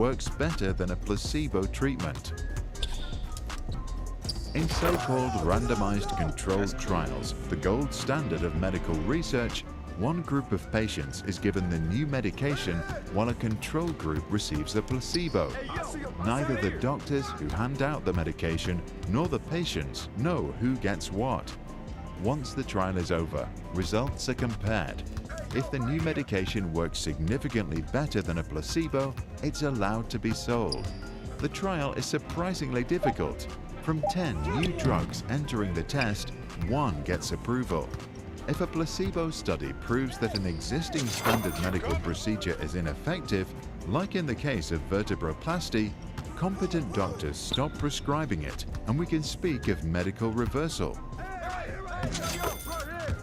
works better than a placebo treatment. In so-called randomized controlled trials, the gold standard of medical research, one group of patients is given the new medication while a control group receives the placebo. Neither the doctors who hand out the medication nor the patients know who gets what. Once the trial is over, results are compared. If the new medication works significantly better than a placebo, it's allowed to be sold. The trial is surprisingly difficult. From 10 new drugs entering the test, 1 gets approval. If a placebo study proves that an existing standard medical procedure is ineffective, like in the case of vertebroplasty, competent doctors stop prescribing it and we can speak of medical reversal.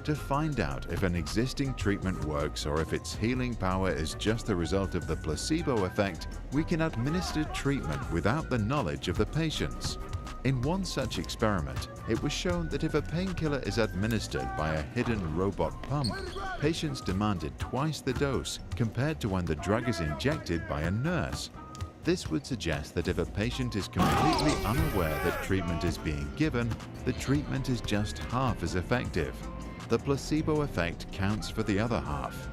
To find out if an existing treatment works or if its healing power is just the result of the placebo effect, we can administer treatment without the knowledge of the patients. In one such experiment, it was shown that if a painkiller is administered by a hidden robot pump, patients demanded twice the dose compared to when the drug is injected by a nurse. This would suggest that if a patient is completely unaware that treatment is being given, the treatment is just half as effective. The placebo effect counts for the other half.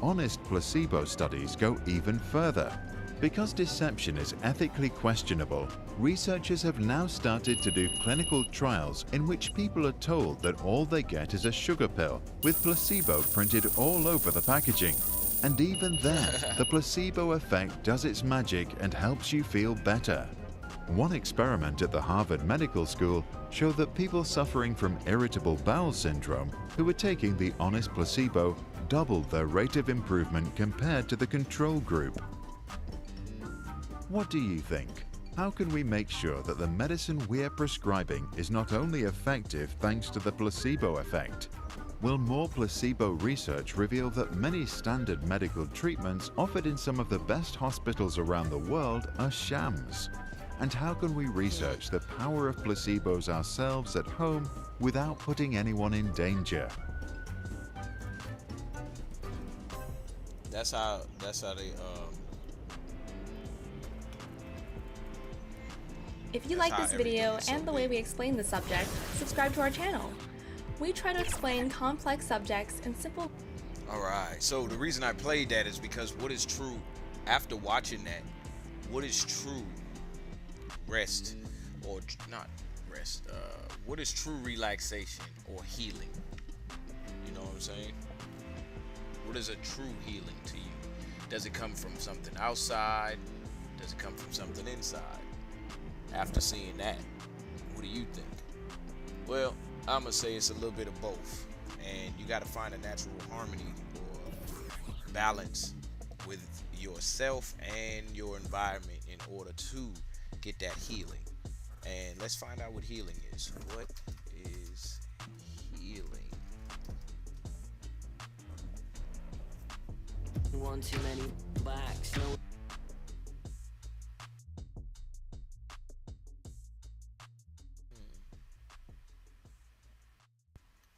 Honest placebo studies go even further. Because deception is ethically questionable, researchers have now started to do clinical trials in which people are told that all they get is a sugar pill with placebo printed all over the packaging. And even then, the placebo effect does its magic and helps you feel better. One experiment at the Harvard Medical School showed that people suffering from irritable bowel syndrome who were taking the honest placebo doubled their rate of improvement compared to the control group. What do you think? How can we make sure that the medicine we're prescribing is not only effective thanks to the placebo effect? Will more placebo research reveal that many standard medical treatments offered in some of the best hospitals around the world are shams? And how can we research the power of placebos ourselves at home without putting anyone in danger? That's how they If you like this video and the way we explain the subject, subscribe to our channel. We try to explain complex subjects in simple... Alright, so the reason I played that is because what is true, after watching that, what is true rest, or not rest, what is true relaxation or healing? You know what I'm saying? What is a true healing to you? Does it come from something outside? Does it come from something inside? After seeing that, what do you think? Well, I'm gonna say it's a little bit of both, and you got to find a natural harmony or balance with yourself and your environment in order to get that healing. And let's find out what healing is. What is healing? One too many blacks, no.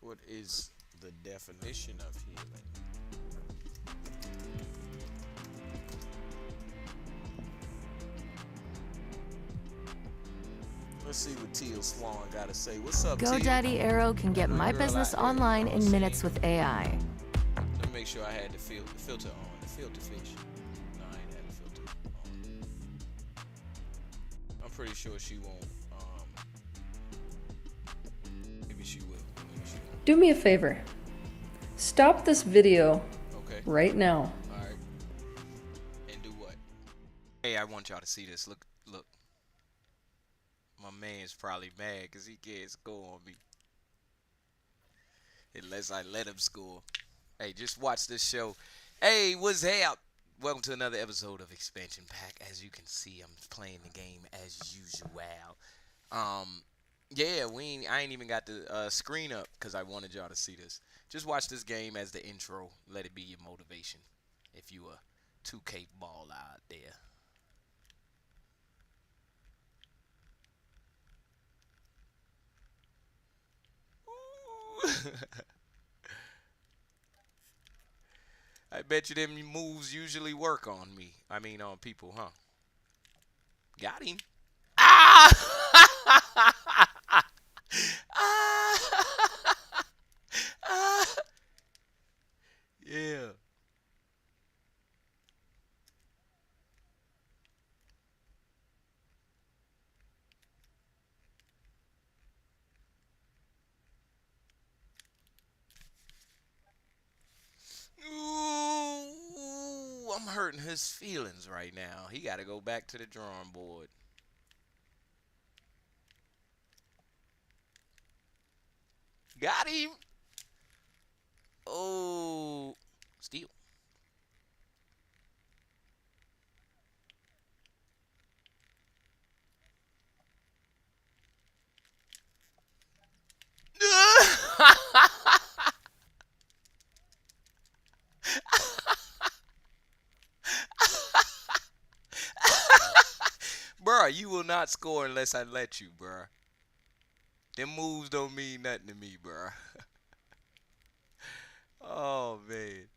What is the definition of healing? Let's see what Teal Swan got to say. What's up, Teal? GoDaddy Arrow can get my business online in minutes with AI. Let me make sure I had the filter on. The filter fish. No, I ain't had the filter on. I'm pretty sure she won't. Maybe she will. Maybe she won't. Do me a favor. Stop this video right now. All right. And do what? Hey, I want y'all to see this. Look. My man's probably mad because he can't score on me. Unless I let him score. Hey, just watch this show. Hey, what's up? Welcome to another episode of Expansion Pack. As you can see, I'm playing the game as usual. Yeah, I ain't even got the screen up because I wanted y'all to see this. Just watch this game as the intro. Let it be your motivation if you a 2K ball out there. I bet you them moves usually work on me. I mean, on people, huh? Got him. Ah! Ah! Ah! Yeah. Ooh, I'm hurting his feelings right now. He got to go back to the drawing board. Got him. Oh, steal. Bruh, you will not score unless I let you, bruh. Them moves don't mean nothing to me, bruh. Oh, man.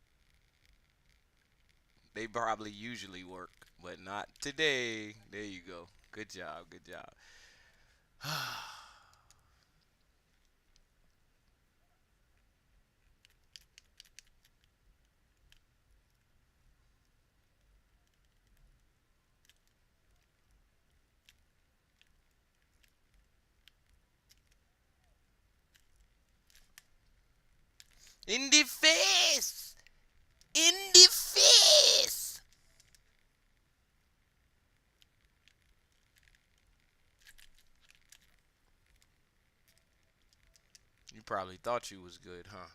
They probably usually work, but not today. There you go. Good job, good job. In the face! In the face! You probably thought you was good, huh?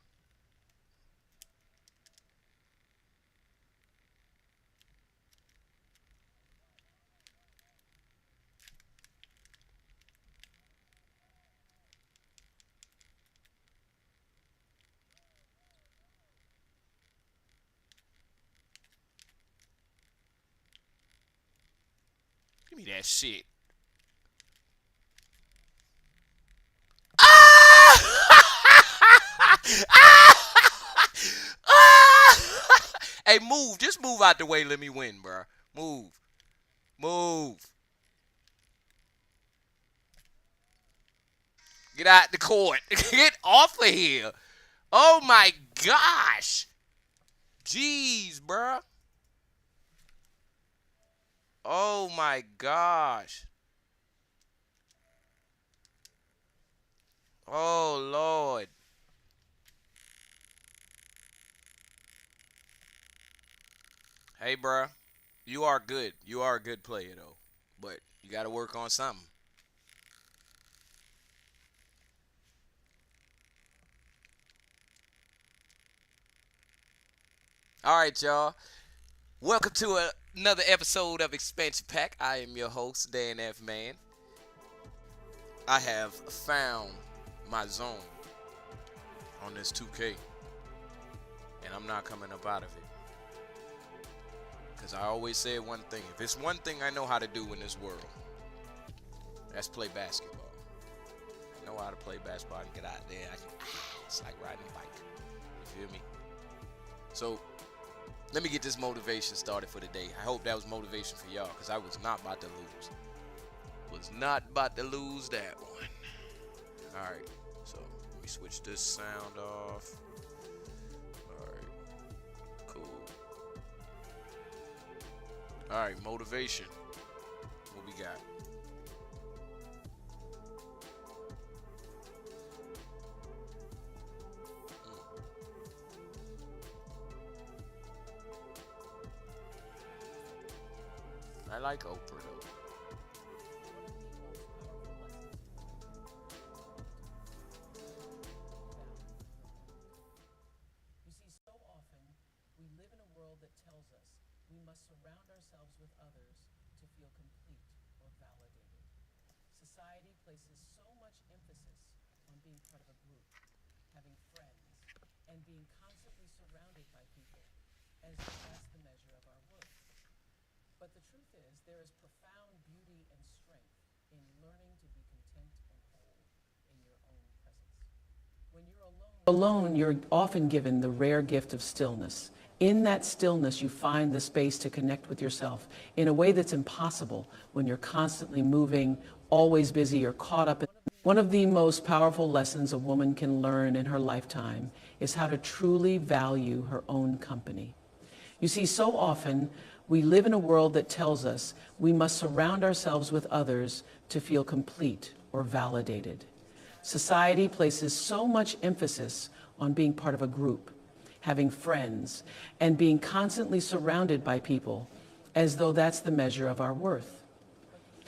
Give me that shit. Hey, move. Just move out the way. Let me win, bro. Move. Move. Get out the court. Get off of here. Oh, my gosh. Jeez, bro. Oh, my gosh. Oh, Lord. Hey, bro. You are good. You are a good player, though. But you got to work on something. All right, y'all. Welcome to another episode of Expansion Pack. I am your host, Dan F. Man. I have found my zone on this 2K, and I'm not coming up out of it. Because I always said one thing. If it's one thing I know how to do in this world, that's play basketball. I know how to play basketball and get out there. It's like riding a bike. You feel me? So, let me get this motivation started for the day. I hope that was motivation for y'all, because I was not about to lose. Was not about to lose that one. Alright, so let me switch this sound off. Alright, cool. Alright, motivation. What we got? I like Oprah though. You see, so often we live in a world that tells us we must surround ourselves with others to feel complete or validated. Society places so much emphasis on being part of a group, having friends, and being constantly surrounded by people as if that's the measure of our worth. But the truth is, there is profound beauty and strength in learning to be content and whole in your own presence. When you're alone, you're often given the rare gift of stillness In that stillness, you find the space to connect with yourself in a way that's impossible when you're constantly moving, always busy, or caught up in. One of the most powerful lessons a woman can learn in her lifetime is how to truly value her own company. You see, so often we live in a world that tells us we must surround ourselves with others to feel complete or validated. Society places so much emphasis on being part of a group, having friends, and being constantly surrounded by people as though that's the measure of our worth.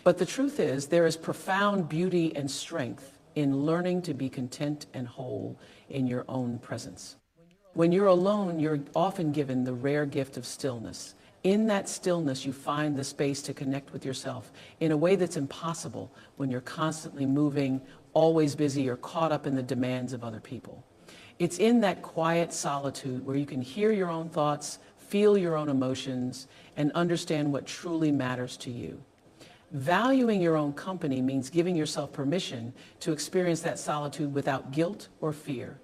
But the truth is, there is profound beauty and strength in learning to be content and whole in your own presence. When you're alone, you're often given the rare gift of stillness. In that stillness, you find the space to connect with yourself in a way that's impossible when you're constantly moving, always busy, or caught up in the demands of other people. It's in that quiet solitude where you can hear your own thoughts, feel your own emotions, and understand what truly matters to you. Valuing your own company means giving yourself permission to experience that solitude without guilt or fear.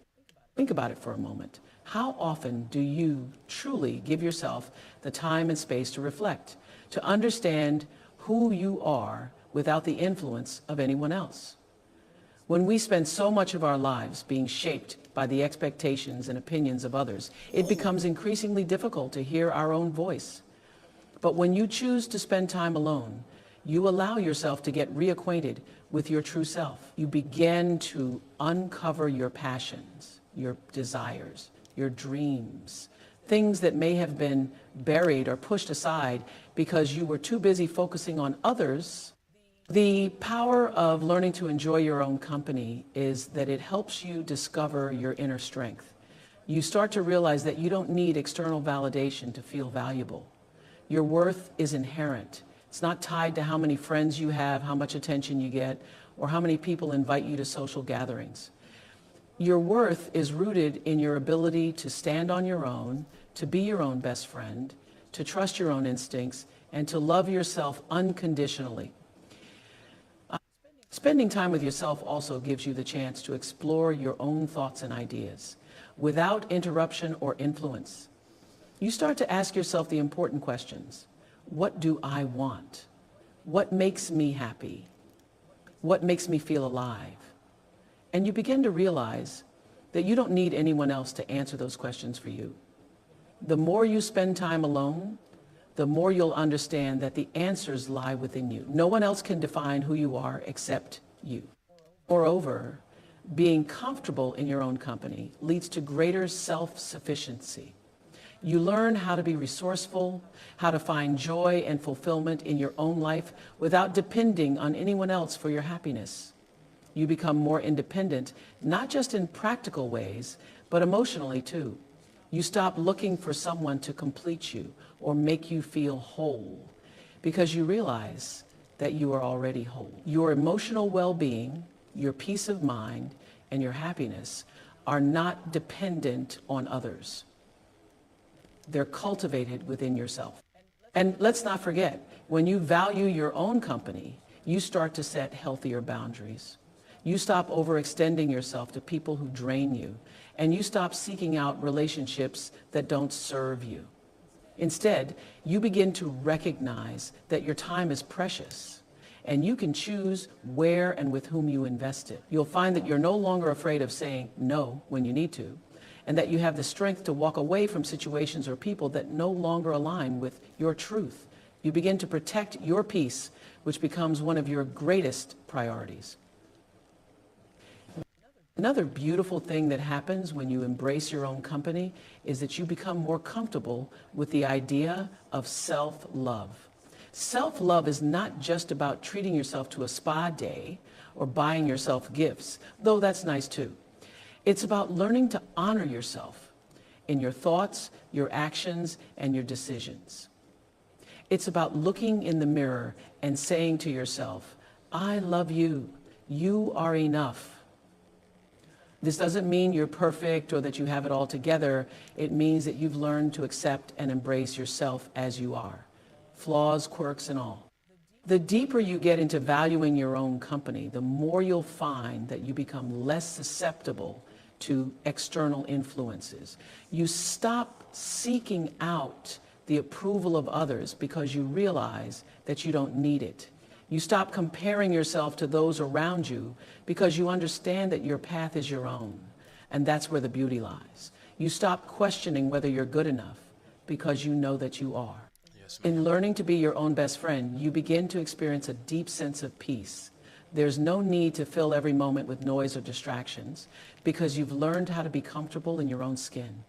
Think about it for a moment. How often do you truly give yourself the time and space to reflect, to understand who you are without the influence of anyone else? When we spend so much of our lives being shaped by the expectations and opinions of others, it becomes increasingly difficult to hear our own voice. But when you choose to spend time alone, you allow yourself to get reacquainted with your true self. You begin to uncover your passions, your desires, your dreams, things that may have been buried or pushed aside because you were too busy focusing on others. The power of learning to enjoy your own company is that it helps you discover your inner strength. You start to realize that you don't need external validation to feel valuable. Your worth is inherent. It's not tied to how many friends you have, how much attention you get, or how many people invite you to social gatherings. Your worth is rooted in your ability to stand on your own, to be your own best friend, to trust your own instincts, and to love yourself unconditionally. Spending time with yourself also gives you the chance to explore your own thoughts and ideas without interruption or influence. You start to ask yourself the important questions. What do I want? What makes me happy? What makes me feel alive? And you begin to realize that you don't need anyone else to answer those questions for you. The more you spend time alone, the more you'll understand that the answers lie within you. No one else can define who you are except you. Moreover, being comfortable in your own company leads to greater self-sufficiency. You learn how to be resourceful, how to find joy and fulfillment in your own life without depending on anyone else for your happiness. You become more independent, not just in practical ways, but emotionally too. You stop looking for someone to complete you or make you feel whole because you realize that you are already whole. Your emotional well-being, your peace of mind, and your happiness are not dependent on others. They're cultivated within yourself. And let's not forget, when you value your own company, you start to set healthier boundaries. You stop overextending yourself to people who drain you, and you stop seeking out relationships that don't serve you. Instead, you begin to recognize that your time is precious, and you can choose where and with whom you invest it. You'll find that you're no longer afraid of saying no when you need to, and that you have the strength to walk away from situations or people that no longer align with your truth. You begin to protect your peace, which becomes one of your greatest priorities. Another beautiful thing that happens when you embrace your own company is that you become more comfortable with the idea of self-love. Self-love is not just about treating yourself to a spa day or buying yourself gifts, though that's nice too. It's about learning to honor yourself in your thoughts, your actions, and your decisions. It's about looking in the mirror and saying to yourself, I love you. You are enough. This doesn't mean you're perfect or that you have it all together. It means that you've learned to accept and embrace yourself as you are, flaws, quirks, and all. The deeper you get into valuing your own company, the more you'll find that you become less susceptible to external influences. You stop seeking out the approval of others because you realize that you don't need it. You stop comparing yourself to those around you because you understand that your path is your own, and that's where the beauty lies. You stop questioning whether you're good enough because you know that you are. In learning to be your own best friend, you begin to experience a deep sense of peace. There's no need to fill every moment with noise or distractions because you've learned how to be comfortable in your own skin.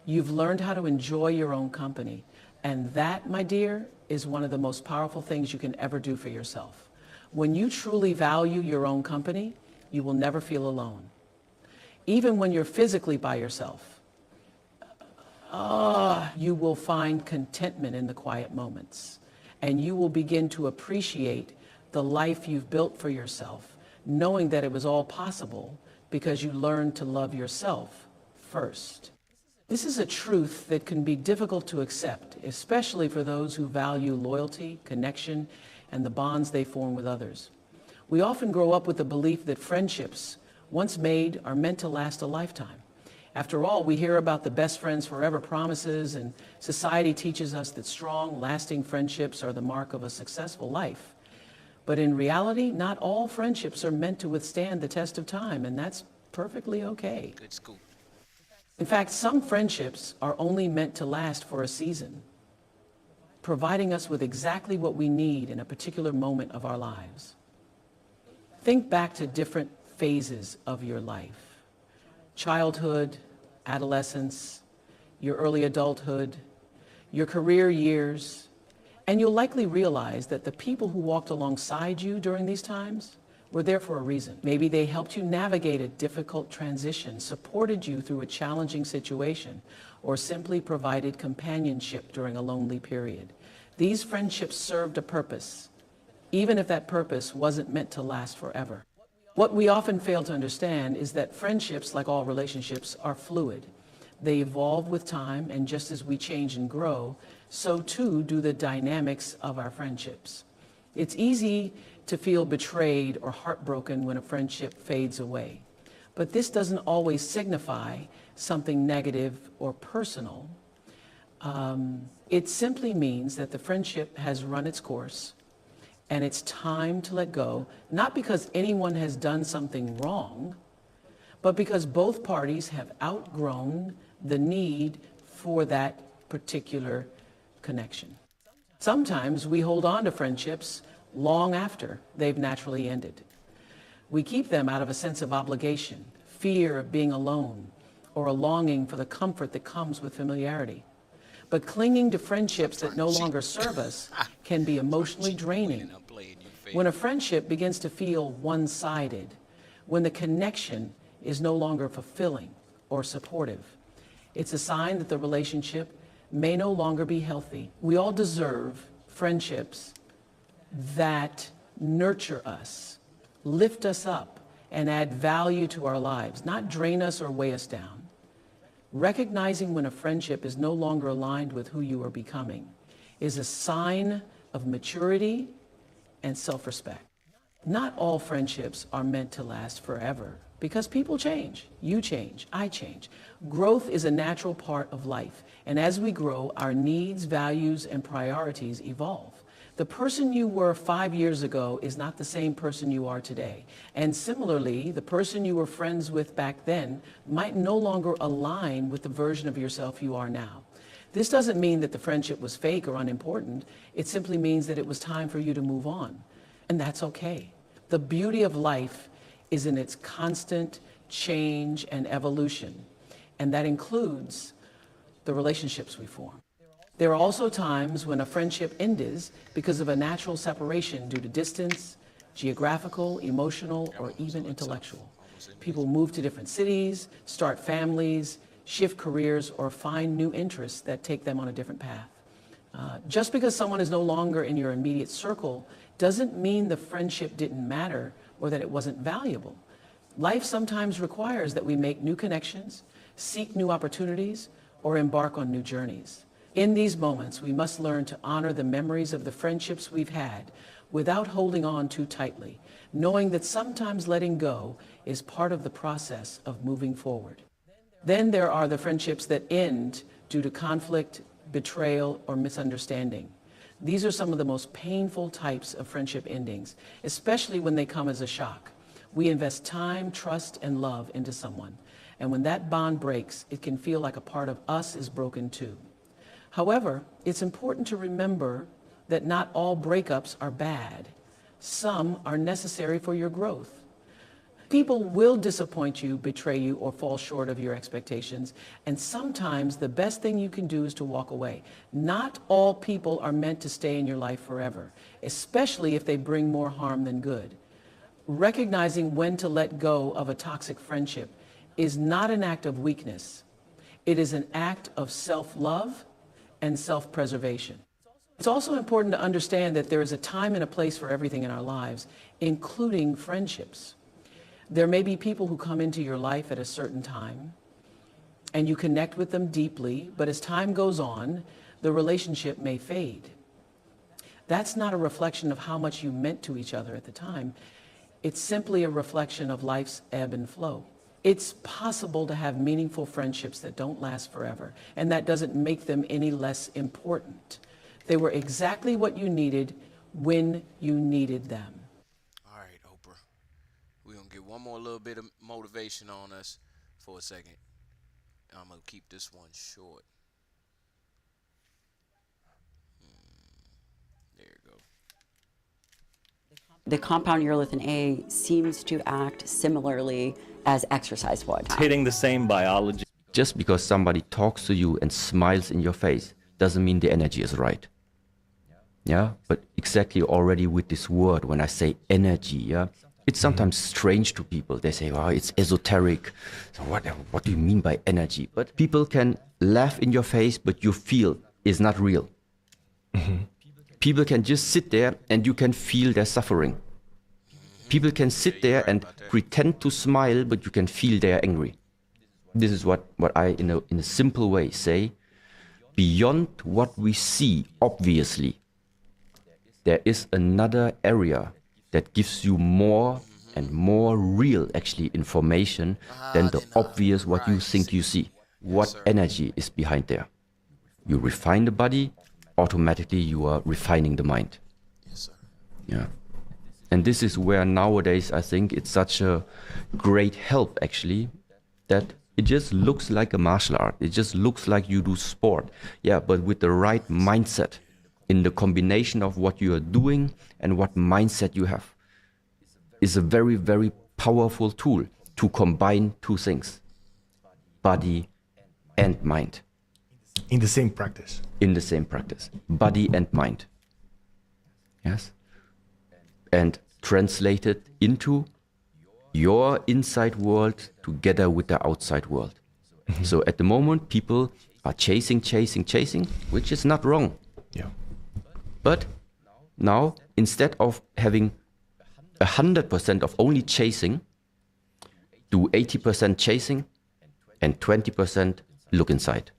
You've learned how to enjoy your own company. And that, my dear, is one of the most powerful things you can ever do for yourself. When you truly value your own company, you will never feel alone. Even when you're physically by yourself, you will find contentment in the quiet moments. And you will begin to appreciate the life you've built for yourself, knowing that it was all possible because you learned to love yourself first. This is a truth that can be difficult to accept, especially for those who value loyalty, connection, and the bonds they form with others. We often grow up with the belief that friendships, once made, are meant to last a lifetime. After all, we hear about the best friends forever promises, and society teaches us that strong, lasting friendships are the mark of a successful life. But in reality, not all friendships are meant to withstand the test of time, and that's perfectly okay. Good school. In fact, some friendships are only meant to last for a season, providing us with exactly what we need in a particular moment of our lives. Think back to different phases of your life: childhood, adolescence, your early adulthood, your career years, and you'll likely realize that the people who walked alongside you during these times were there for a reason. Maybe they helped you navigate a difficult transition, supported you through a challenging situation, or simply provided companionship during a lonely period. These friendships served a purpose, even if that purpose wasn't meant to last forever. What we often fail to understand is that friendships, like all relationships, are fluid. They evolve with time, and just as we change and grow, so too do the dynamics of our friendships. It's easy to feel betrayed or heartbroken when a friendship fades away. But this doesn't always signify something negative or personal. It simply means that the friendship has run its course and it's time to let go, not because anyone has done something wrong, but because both parties have outgrown the need for that particular connection. Sometimes we hold on to friendships long after they've naturally ended. We keep them out of a sense of obligation, fear of being alone, or a longing for the comfort that comes with familiarity. But clinging to friendships that no longer serve us can be emotionally draining. When a friendship begins to feel one-sided, when the connection is no longer fulfilling or supportive, it's a sign that the relationship may no longer be healthy. We all deserve friendships that nurture us, lift us up, and add value to our lives, not drain us or weigh us down. Recognizing when a friendship is no longer aligned with who you are becoming is a sign of maturity and self-respect. Not all friendships are meant to last forever because people change. You change, I change. Growth is a natural part of life, and as we grow, our needs, values, and priorities evolve. The person you were 5 years ago is not the same person you are today. And similarly, the person you were friends with back then might no longer align with the version of yourself you are now. This doesn't mean that the friendship was fake or unimportant. It simply means that it was time for you to move on. And that's okay. The beauty of life is in its constant change and evolution. And that includes the relationships we form. There are also times when a friendship ends because of a natural separation due to distance, geographical, emotional, or even intellectual. People move to different cities, start families, shift careers, or find new interests that take them on a different path. Just because someone is no longer in your immediate circle doesn't mean the friendship didn't matter or that it wasn't valuable. Life sometimes requires that we make new connections, seek new opportunities, or embark on new journeys. In these moments, we must learn to honor the memories of the friendships we've had without holding on too tightly, knowing that sometimes letting go is part of the process of moving forward. Then there are the friendships that end due to conflict, betrayal, or misunderstanding. These are some of the most painful types of friendship endings, especially when they come as a shock. We invest time, trust, and love into someone. And when that bond breaks, it can feel like a part of us is broken too. However, it's important to remember that not all breakups are bad. Some are necessary for your growth. People will disappoint you, betray you, or fall short of your expectations, and sometimes the best thing you can do is to walk away. Not all people are meant to stay in your life forever, especially if they bring more harm than good. Recognizing when to let go of a toxic friendship is not an act of weakness. It is an act of self-love and self-preservation. It's also important to understand that there is a time and a place for everything in our lives, including friendships. There may be people who come into your life at a certain time, and you connect with them deeply, but as time goes on, the relationship may fade. That's not a reflection of how much you meant to each other at the time. It's simply a reflection of life's ebb and flow. It's possible to have meaningful friendships that don't last forever, and that doesn't make them any less important. They were exactly what you needed when you needed them. All right, Oprah. We're going to get one more little bit of motivation on us for a second. I'm going to keep this one short. There you go. The compound urolithin A seems to act similarly as exercise would. It's hitting the same biology. Just because somebody talks to you and smiles in your face doesn't mean the energy is right. Yeah, but exactly already with this word, when I say energy, yeah, it's sometimes strange to people. They say, "Wow, it's esoteric." So what do you mean by energy? But people can laugh in your face, but you feel is not real. People can just sit there and you can feel their suffering. People can sit there and pretend to smile, but you can feel they're angry. This is what I, in a simple way, say. Beyond what we see, obviously, there is another area that gives you more and more real, actually, information than the obvious what you think you see. What energy is behind there? You refine the body, automatically you are refining the mind. Yes, sir. Yeah. And this is where nowadays I think it's such a great help, actually, that it just looks like a martial art. It just looks like you do sport. Yeah, but with the right mindset, in the combination of what you are doing and what mindset you have, is a very, very powerful tool to combine two things, body and mind. In the same practice. In the same practice, body and mind. Yes. And translated into your inside world together with the outside world. So at the moment, people are chasing, which is not wrong. Yeah. But now, instead of having 100% of only chasing, do 80% chasing and 20% look inside.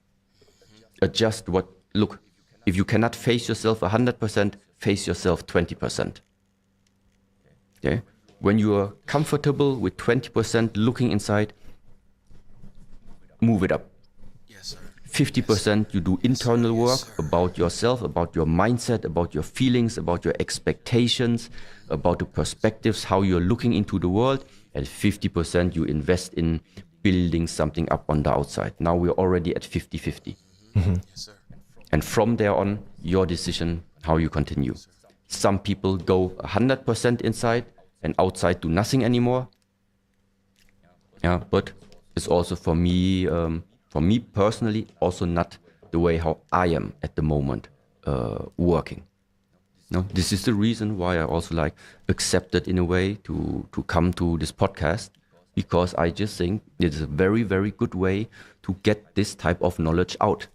Adjust look, if you cannot face yourself 100%, face yourself 20%. Okay? When you are comfortable with 20% looking inside, move it up. Yes, sir. 50% you do internal work about yourself, about your mindset, about your feelings, about your expectations, about the perspectives, how you're looking into the world, and 50% you invest in building something up on the outside. Now we're already at 50-50. Yes, sir. And from there on, your decision how you continue. Some people go 100% inside and outside do nothing anymore. Yeah, but it's also for me personally, also not the way how I am at the moment working. No, this is the reason why I also accepted in a way to come to this podcast, because I just think it is a very, very good way to get this type of knowledge out.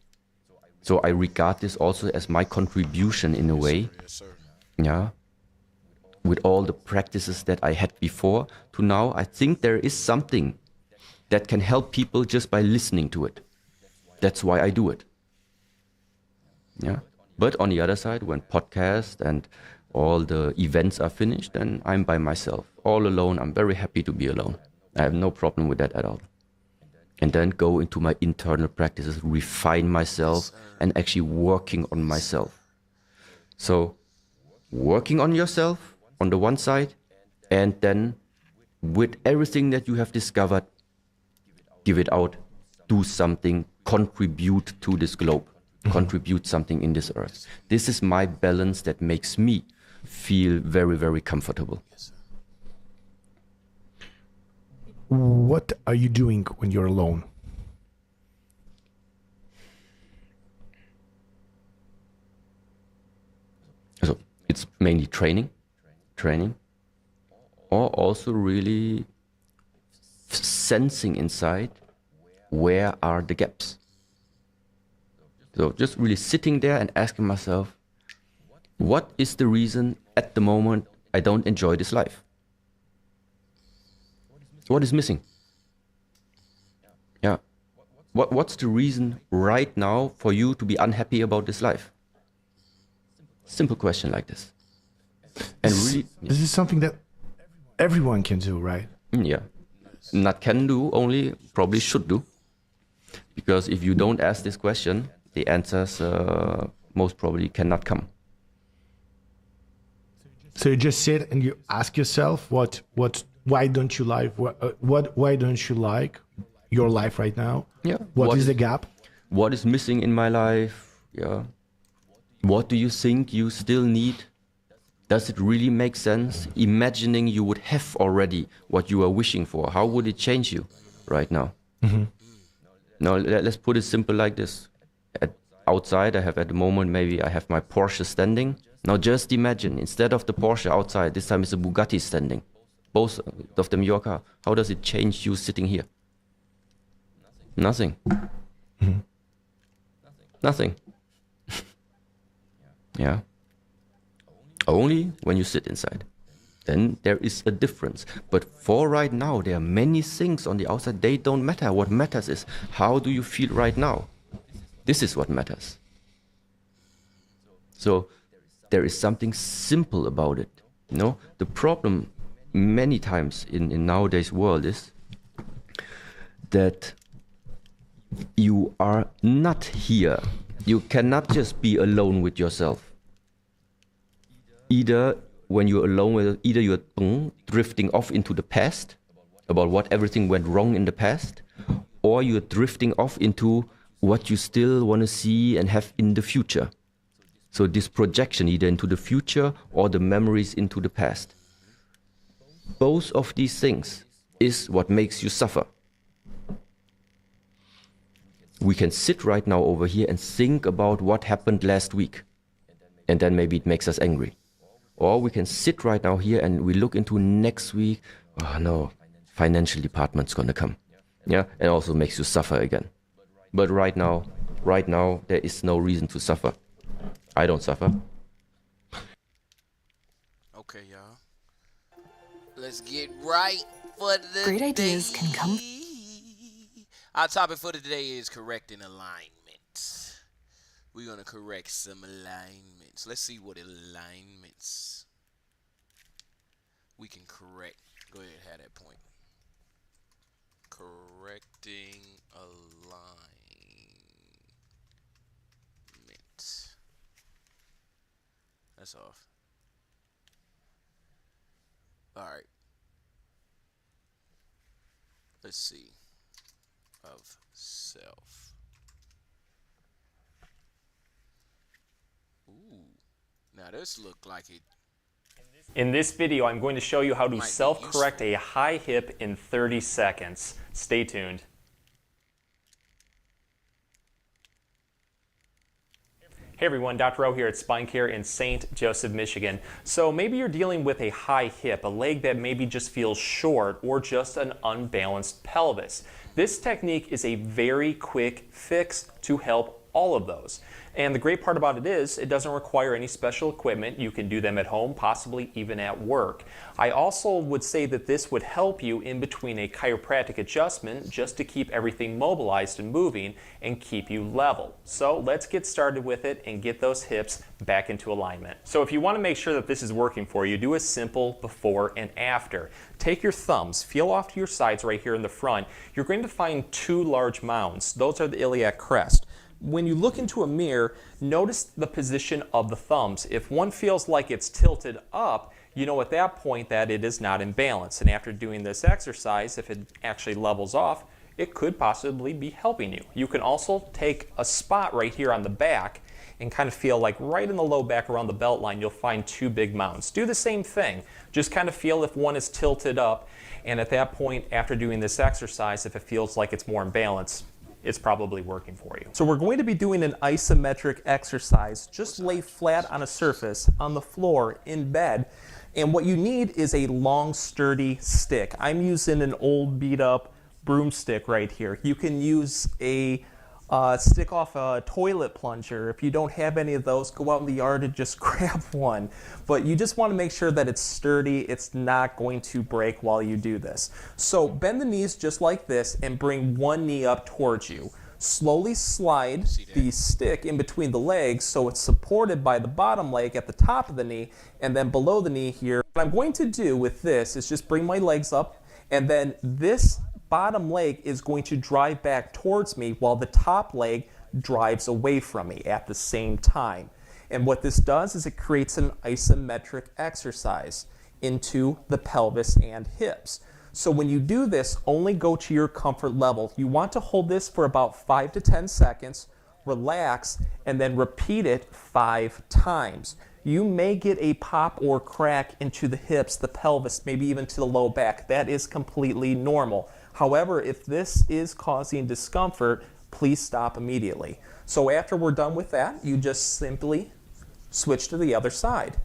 So I regard this also as my contribution in a way. Yes, sir. Yeah. With all the practices that I had before to now, I think there is something that can help people just by listening to it. That's why I do it. Yeah. But on the other side, when podcast and all the events are finished, then I'm by myself, all alone. I'm very happy to be alone. I have no problem with that at all. and then go into my internal practices, refine myself, and actually working on myself. So working on yourself on the one side, and then with everything that you have discovered, give it out, do something, contribute to this globe, contribute something in this earth. This is my balance that makes me feel very, very comfortable. What are you doing when you're alone? So it's mainly training, or also really sensing inside where are the gaps. So just really sitting there and asking myself, what is the reason at the moment I don't enjoy this life? What is missing? Yeah. What's the reason right now for you to be unhappy about this life? Simple question like this. And really, this is something that everyone can do, right? Yeah. Not can do, only probably should do. Because if you don't ask this question, the answers most probably cannot come. So you just sit and you ask yourself, why don't you like why don't you like your life right now? Yeah. What is the gap? What is missing in my life? Yeah. What do you think you still need? Does it really make sense? Imagining you would have already what you are wishing for, how would it change you right now? Now let's put it simple like this. Outside I have at the moment, maybe I have my Porsche standing. Now just imagine, instead of the Porsche outside, this time it's a Bugatti standing. Both of them your car. How does it change you sitting here? Nothing. Nothing. Yeah. Only when you sit inside. Then there is a difference. But for right now, there are many things on the outside. They don't matter. What matters is, how do you feel right now? This is what matters. So there is something simple about it. You know, the problem many times in nowadays world is that you are not here. You cannot just be alone with yourself. Either when you're alone with, either you're drifting off into the past about what everything went wrong in the past, or you're drifting off into what you still want to see and have in the future. So this projection either into the future or the memories into the past. Both of these things is what makes you suffer. We can sit right now over here and think about what happened last week, and then maybe it makes us angry. Or we can sit right now here and we look into next week. Oh no, financial department's gonna come. Yeah, and also makes you suffer again. But right now, there is no reason to suffer. I don't suffer. Okay, y'all. Let's get right for the Great ideas can come. Our topic for today is correcting alignment. We're going to correct some alignments. Let's see what alignments we can correct. Go ahead, have that point. Correcting alignment. That's off. All right. Let's see. Of self. Ooh. Now this look like it. In this video, I'm going to show you how to Might be self-correct a high hip in 30 seconds. Stay tuned. Hey everyone, Dr. O here at Spine Care in St. Joseph, Michigan. So maybe you're dealing with a high hip, a leg that maybe just feels short, or just an unbalanced pelvis. This technique is a very quick fix to help all of those. And the great part about it is it doesn't require any special equipment. You can do them at home, possibly even at work. I also would say that this would help you in between a chiropractic adjustment just to keep everything mobilized and moving and keep you level. So let's get started with it and get those hips back into alignment. So if you want to make sure that this is working for you, do a simple before and after. Take your thumbs, feel off to your sides right here in the front. You're going to find two large mounds. Those are the iliac crest. When you look into a mirror, notice the position of the thumbs. If one feels like it's tilted up, you know at that point that it is not in balance. And after doing this exercise, if it actually levels off, it could possibly be helping you. You can also take a spot right here on the back and kind of feel like right in the low back around the belt line, you'll find two big mounds. Do the same thing. Just kind of feel if one is tilted up, and at that point, after doing this exercise, if it feels like it's more in balance, it's probably working for you. So we're going to be doing an isometric exercise. Just lay flat on a surface, on the floor, in bed, and what you need is a long, sturdy stick. I'm using an old beat-up broomstick right here. You can use a stick off a toilet plunger. If you don't have any of those, go out in the yard and just grab one. But you just want to make sure that it's sturdy, it's not going to break while you do this. So bend the knees just like this and bring one knee up towards you. Slowly slide the stick in between the legs so it's supported by the bottom leg at the top of the knee and then below the knee here. What I'm going to do with this is just bring my legs up, and then this bottom leg is going to drive back towards me while the top leg drives away from me at the same time. And what this does is it creates an isometric exercise into the pelvis and hips. So when you do this, only go to your comfort level. You want to hold this for about 5 to 10 seconds, relax, and then repeat it 5 times. You may get a pop or crack into the hips, the pelvis, maybe even to the low back. That is completely normal. However, if this is causing discomfort, please stop immediately. So after we're done with that, you just simply switch to the other side.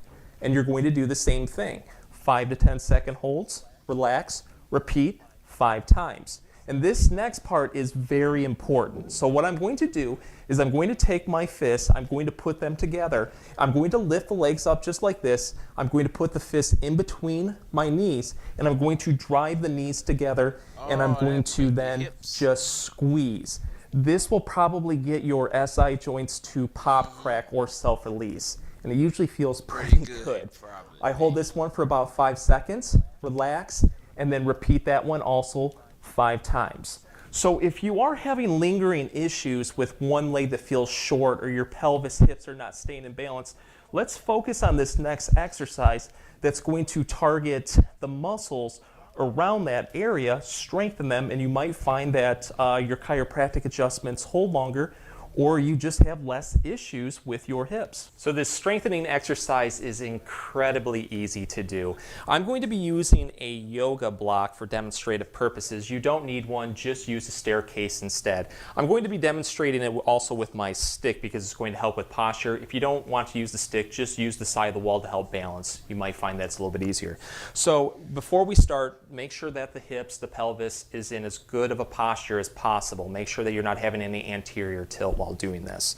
And you're going to do the same thing. 5 to 10 second holds, relax, repeat 5 times. And this next part is very important. So what I'm going to do is I'm going to take my fists, I'm going to put them together, I'm going to lift the legs up just like this, I'm going to put the fists in between my knees, and I'm going to drive the knees together, and I'm going to then just squeeze. This will probably get your SI joints to pop, crack, or self-release. And it usually feels pretty good. I hold this one for about 5 seconds, relax, and then repeat that one also 5 times. So if you are having lingering issues with one leg that feels short or your pelvis, hips are not staying in balance, let's focus on this next exercise that's going to target the muscles around that area, strengthen them, and you might find that your chiropractic adjustments hold longer, or you just have less issues with your hips. So this strengthening exercise is incredibly easy to do. I'm going to be using a yoga block for demonstrative purposes. You don't need one, just use a staircase instead. I'm going to be demonstrating it also with my stick because it's going to help with posture. If you don't want to use the stick, just use the side of the wall to help balance. You might find that's a little bit easier. So before we start, make sure that the hips, the pelvis is in as good of a posture as possible. Make sure that you're not having any anterior tilt while doing this.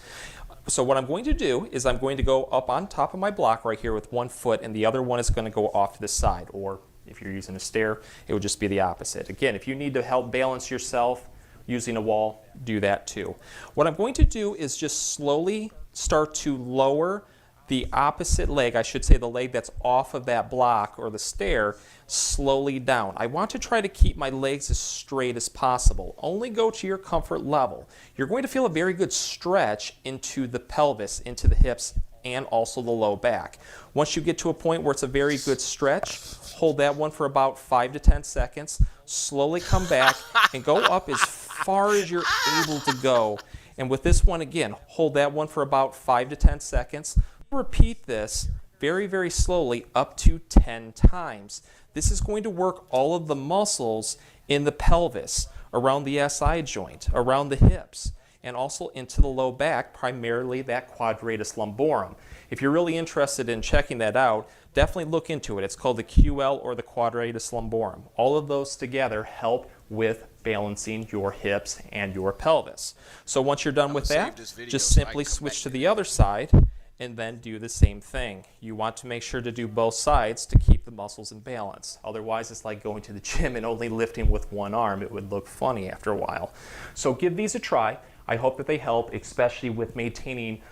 So what I'm going to do is I'm going to go up on top of my block right here with one foot, and the other one is going to go off to the side, or if you're using a stair, it would just be the opposite. Again, if you need to help balance yourself using a wall, do that too. What I'm going to do is just slowly start to lower the opposite leg, I should say the leg that's off of that block or the stair, slowly down. I want to try to keep my legs as straight as possible. Only go to your comfort level. You're going to feel a very good stretch into the pelvis, into the hips, and also the low back. Once you get to a point where it's a very good stretch, hold that one for about 5 to 10 seconds. Slowly come back and go up as far as you're able to go. And with this one again, hold that one for about 5 to 10 seconds. Repeat this very, very slowly up to 10 times. This is going to work all of the muscles in the pelvis, around the SI joint, around the hips, and also into the low back, primarily that quadratus lumborum. If you're really interested in checking that out, definitely look into it. It's called the QL or the quadratus lumborum. All of those together help with balancing your hips and your pelvis. So once you're done with that, just simply switch to the other side and then do the same thing. You want to make sure to do both sides to keep the muscles in balance. Otherwise, it's like going to the gym and only lifting with one arm. It would look funny after a while. So give these a try. I hope that they help, especially with maintaining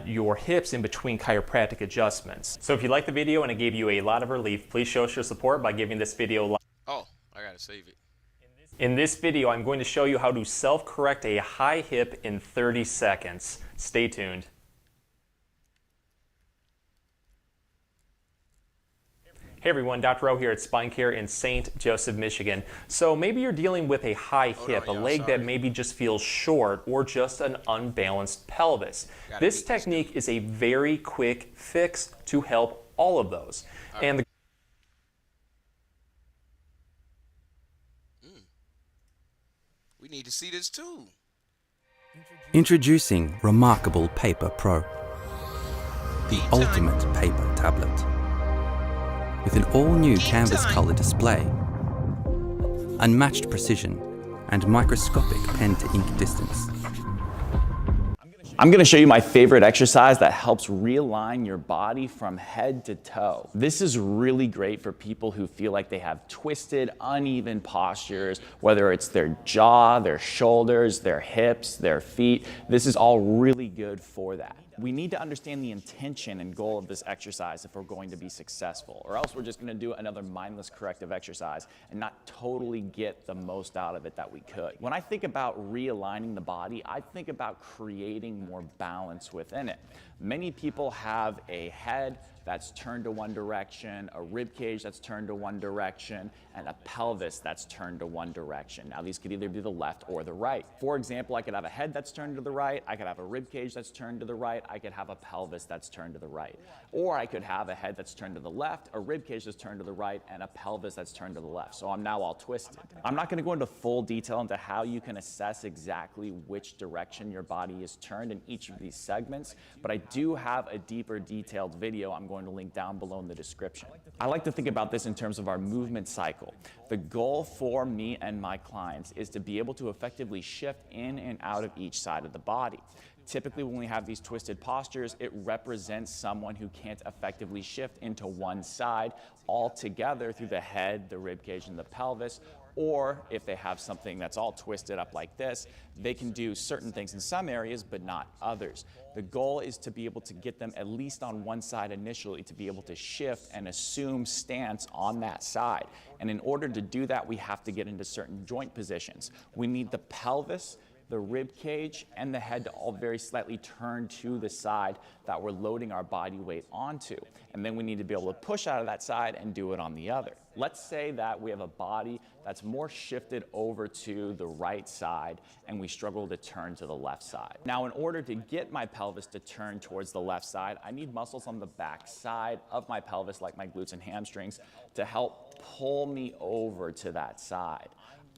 your hips in between chiropractic adjustments. So if you liked the video and it gave you a lot of relief, please show us your support by giving this video a like. Oh, I gotta save it. In this video, I'm going to show you how to self-correct a high hip in 30 seconds. Stay tuned. Hey everyone, Dr. O here at Spine Care in St. Joseph, Michigan. So maybe you're dealing with a high hip, a leg that maybe just feels short, or just an unbalanced pelvis. This technique is a very quick fix to help all of those. And we need to see this too. Introducing Remarkable Paper Pro, the ultimate paper tablet. With an all-new canvas color display, unmatched precision, and microscopic pen-to-ink distance. I'm going to show you my favorite exercise that helps realign your body from head to toe. This is really great for people who feel like they have twisted, uneven postures, whether it's their jaw, their shoulders, their hips, their feet. This is all really good for that. We need to understand the intention and goal of this exercise if we're going to be successful, or else we're just going to do another mindless corrective exercise and not totally get the most out of it that we could. When I think about realigning the body, I think about creating more balance within it. Many people have a head that's turned to one direction, a rib cage that's turned to one direction, and a pelvis that's turned to one direction. Now these could either be the left or the right. For example, I could have a head that's turned to the right, I could have a rib cage that's turned to the right, I could have a pelvis that's turned to the right. Or I could have a head that's turned to the left, a rib cage that's turned to the right, and a pelvis that's turned to the left. So I'm now all twisted. I'm not going to go into full detail into how you can assess exactly which direction your body is turned in each of these segments, but I do have a deeper detailed video I'm going to link down below in the description. I like to think about this in terms of our movement cycle. The goal for me and my clients is to be able to effectively shift in and out of each side of the body. Typically, when we have these twisted postures, it represents someone who can't effectively shift into one side altogether through the head, the rib cage, and the pelvis. Or if they have something that's all twisted up like this, they can do certain things in some areas, but not others. The goal is to be able to get them at least on one side initially, to be able to shift and assume stance on that side. And in order to do that, we have to get into certain joint positions. We need the pelvis, the rib cage, and the head to all very slightly turn to the side that we're loading our body weight onto. And then we need to be able to push out of that side and do it on the other. Let's say that we have a body that's more shifted over to the right side and we struggle to turn to the left side. Now, in order to get my pelvis to turn towards the left side, I need muscles on the back side of my pelvis, like my glutes and hamstrings, to help pull me over to that side.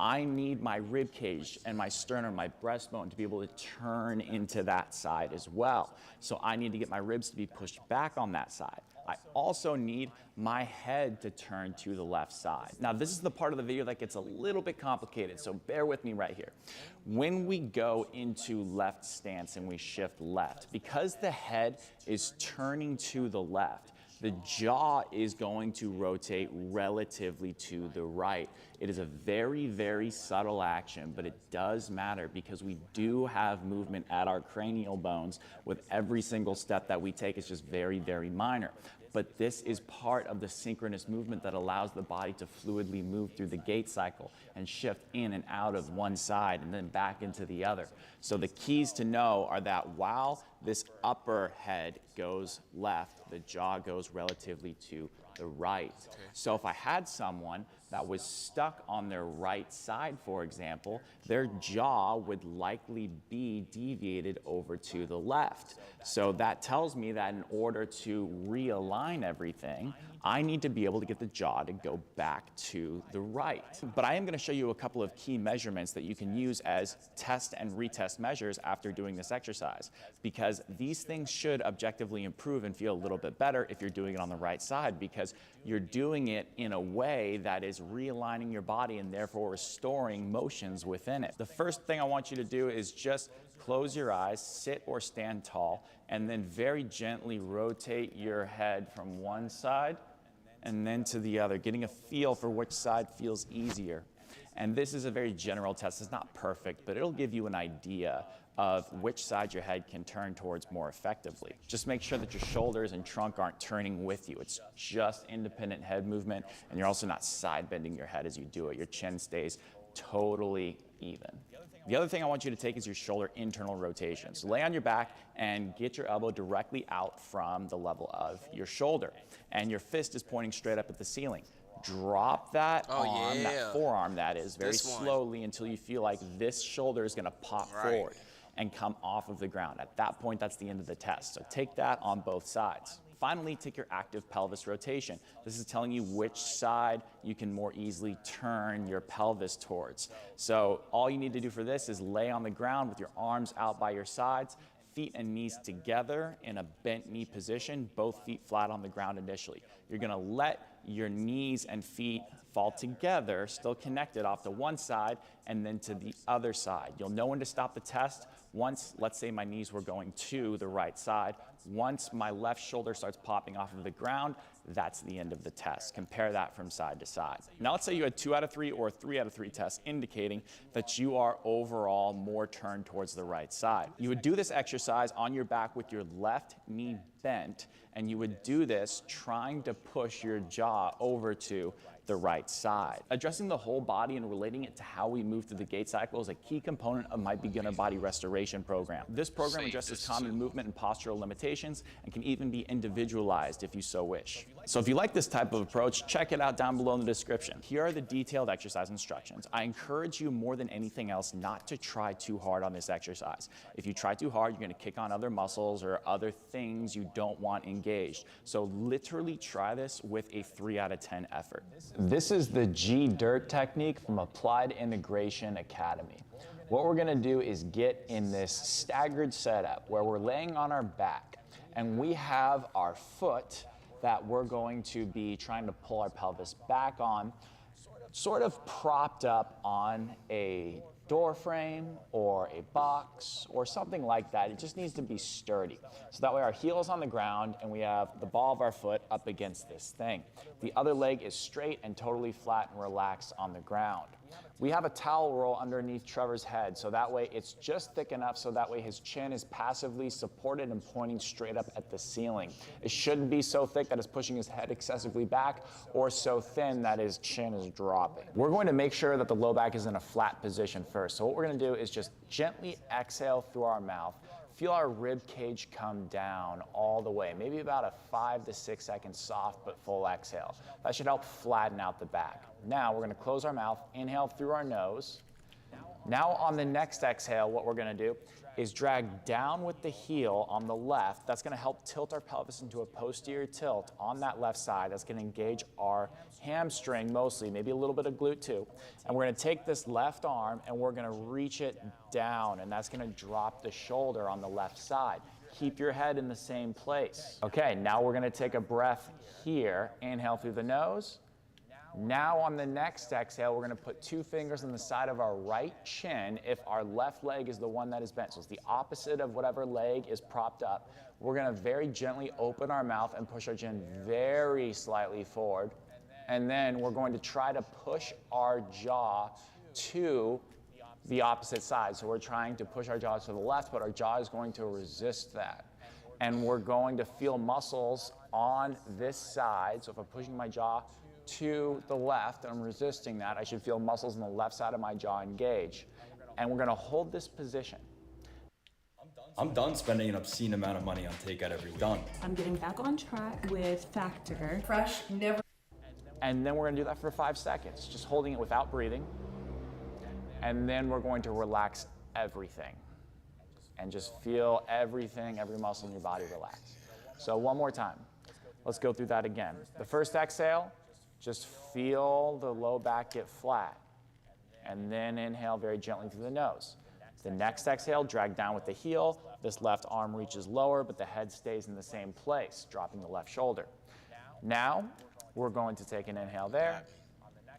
I need my rib cage and my sternum, my breastbone, to be able to turn into that side as well. So I need to get my ribs to be pushed back on that side. I also need my head to turn to the left side. Now, this is the part of the video that gets a little bit complicated, so bear with me right here. When we go into left stance and we shift left, because the head is turning to the left, the jaw is going to rotate relatively to the right. It is a very, very subtle action, but it does matter because we do have movement at our cranial bones with every single step that we take. It's just very, very minor. But this is part of the synchronous movement that allows the body to fluidly move through the gait cycle and shift in and out of one side and then back into the other. So the keys to know are that while this upper head goes left, the jaw goes relatively to the right. So if I had someone that was stuck on their right side, for example, their jaw would likely be deviated over to the left. So that tells me that in order to realign everything, I need to be able to get the jaw to go back to the right. But I am going to show you a couple of key measurements that you can use as test and retest measures after doing this exercise. Because because these things should objectively improve and feel a little bit better if you're doing it on the right side, because you're doing it in a way that is realigning your body and therefore restoring motions within it. The first thing I want you to do is just close your eyes, sit or stand tall, and then very gently rotate your head from one side and then to the other, getting a feel for which side feels easier. And this is a very general test. It's not perfect, but it'll give you an idea of which side your head can turn towards more effectively. Just make sure that your shoulders and trunk aren't turning with you. It's just independent head movement, and you're also not side bending your head as you do it. Your chin stays totally even. The other thing I want you to take is your shoulder internal rotation. So lay on your back and get your elbow directly out from the level of your shoulder. And your fist is pointing straight up at the ceiling. Drop that arm, that forearm that is, very slowly until you feel like this shoulder is gonna pop forward and come off of the ground. At that point, that's the end of the test. So take that on both sides. Finally, take your active pelvis rotation. This is telling you which side you can more easily turn your pelvis towards. So all you need to do for this is lay on the ground with your arms out by your sides, feet and knees together in a bent knee position, both feet flat on the ground initially. You're gonna let your knees and feet fall together, still connected off to one side and then to the other side. You'll know when to stop the test once, let's say my knees were going to the right side. Once my left shoulder starts popping off of the ground, that's the end of the test. Compare that from side to side. Now let's say you had 2 out of 3 or 3 out of 3 tests indicating that you are overall more turned towards the right side. You would do this exercise on your back with your left knee bent, and you would do this trying to push your jaw over to the right side. Addressing the whole body and relating it to how we move through the gait cycle is a key component of my beginner body restoration program. This program addresses common movement and postural limitations and can even be individualized if you so wish. So if you like this type of approach, check it out down below in the description. Here are the detailed exercise instructions. I encourage you more than anything else not to try too hard on this exercise. If you try too hard, you're gonna kick on other muscles or other things you don't want engaged. So literally try this with a 3 out of 10 effort. This is the G-Dirt technique from Applied Integration Academy. What we're gonna do is get in this staggered setup where we're laying on our back and we have our foot that we're going to be trying to pull our pelvis back on, sort of propped up on a door frame or a box or something like that. It just needs to be sturdy. So that way our heel is on the ground and we have the ball of our foot up against this thing. The other leg is straight and totally flat and relaxed on the ground. We have a towel roll underneath Trevor's head, so that way it's just thick enough so that way his chin is passively supported and pointing straight up at the ceiling. It shouldn't be so thick that it's pushing his head excessively back or so thin that his chin is dropping. We're going to make sure that the low back is in a flat position first. So what we're gonna do is just gently exhale through our mouth. Feel our rib cage come down all the way, maybe about a 5 to 6 second soft but full exhale. That should help flatten out the back. Now we're gonna close our mouth, inhale through our nose. Now on the next exhale, what we're gonna do is drag down with the heel on the left. That's gonna help tilt our pelvis into a posterior tilt on that left side. That's gonna engage our hamstring mostly, maybe a little bit of glute too. And we're gonna take this left arm and we're gonna reach it down, and that's gonna drop the shoulder on the left side. Keep your head in the same place. Okay, now we're gonna take a breath here. Inhale through the nose. Now on the next exhale, we're gonna put 2 fingers on the side of our right chin if our left leg is the one that is bent. So it's the opposite of whatever leg is propped up. We're gonna very gently open our mouth and push our chin very slightly forward. And then we're going to try to push our jaw to the opposite side. So we're trying to push our jaw to the left, but our jaw is going to resist that. And we're going to feel muscles on this side. So if I'm pushing my jaw to the left and I'm resisting that, I should feel muscles on the left side of my jaw engage. And we're gonna hold this position. I'm done spending an obscene amount of money on takeout every week. Done. I'm getting back on track with Factor. Fresh, never. And then we're gonna do that for 5 seconds, just holding it without breathing. And then we're going to relax everything. And just feel everything, every muscle in your body relax. So one more time. Let's go through that again. The first exhale, just feel the low back get flat. And then inhale very gently through the nose. The next exhale, drag down with the heel. This left arm reaches lower, but the head stays in the same place, dropping the left shoulder. Now, we're going to take an inhale there.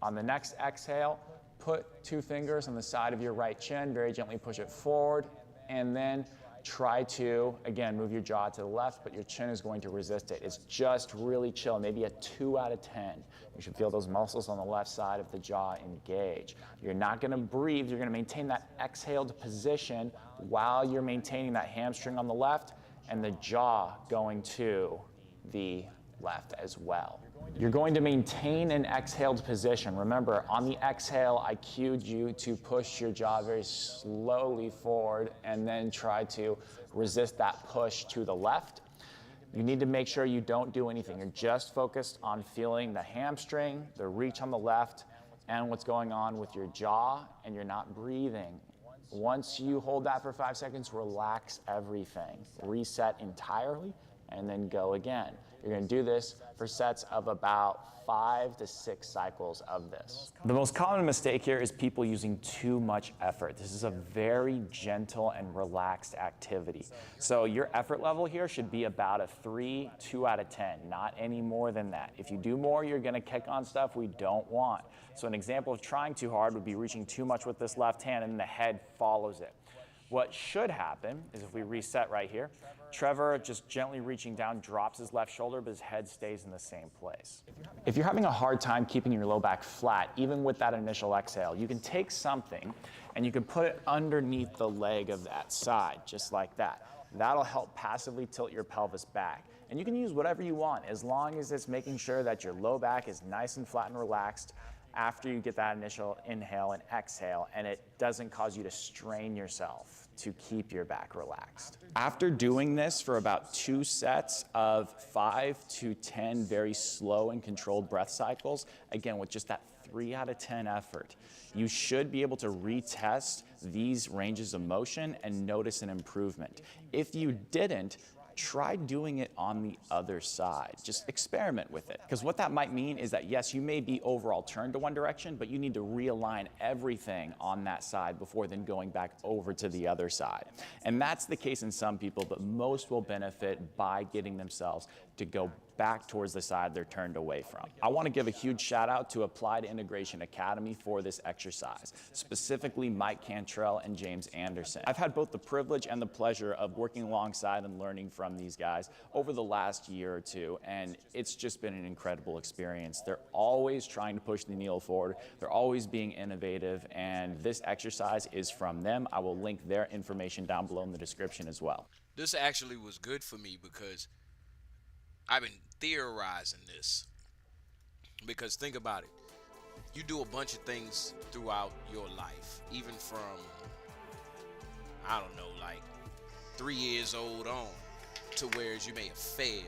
On the next exhale, put 2 fingers on the side of your right chin, very gently push it forward, and then try to, again, move your jaw to the left, but your chin is going to resist it. It's just really chill, maybe a 2 out of 10. You should feel those muscles on the left side of the jaw engage. You're not gonna breathe, you're gonna maintain that exhaled position while you're maintaining that hamstring on the left and the jaw going to the left as well. You're going to maintain an exhaled position. Remember, on the exhale, I cued you to push your jaw very slowly forward and then try to resist that push to the left. You need to make sure you don't do anything. You're just focused on feeling the hamstring, the reach on the left, and what's going on with your jaw, and you're not breathing. Once you hold that for 5 seconds, relax everything. Reset entirely, and then go again. You're gonna do this for sets of about 5 to 6 cycles of this. The most common mistake here is people using too much effort. This is a very gentle and relaxed activity. So your effort level here should be about a 3, 2 out of 10, not any more than that. If you do more, you're gonna kick on stuff we don't want. So an example of trying too hard would be reaching too much with this left hand and the head follows it. What should happen is if we reset right here, Trevor just gently reaching down drops his left shoulder, but his head stays in the same place. If you're having a hard time keeping your low back flat, even with that initial exhale, you can take something and you can put it underneath the leg of that side, just like that. That'll help passively tilt your pelvis back. And you can use whatever you want, as long as it's making sure that your low back is nice and flat and relaxed after you get that initial inhale and exhale, and it doesn't cause you to strain yourself to keep your back relaxed. After doing this for about 2 sets of 5 to 10 very slow and controlled breath cycles, again with just that 3 out of 10 effort, you should be able to retest these ranges of motion and notice an improvement. If you didn't, try doing it on the other side. Just experiment with it. Because what that might mean is that yes, you may be overall turned to one direction, but you need to realign everything on that side before then going back over to the other side. And that's the case in some people, but most will benefit by getting themselves to go back towards the side they're turned away from. I want to give a huge shout out to Applied Integration Academy for this exercise, specifically Mike Cantrell and James Anderson. I've had both the privilege and the pleasure of working alongside and learning from these guys over the last year or 2, and it's just been an incredible experience. They're always trying to push the needle forward. They're always being innovative, and this exercise is from them. I will link their information down below in the description as well. This actually was good for me because I've been theorizing this. Because think about it. You do a bunch of things throughout your life, even from, I don't know, like 3 years old on, to whereas you may have failed.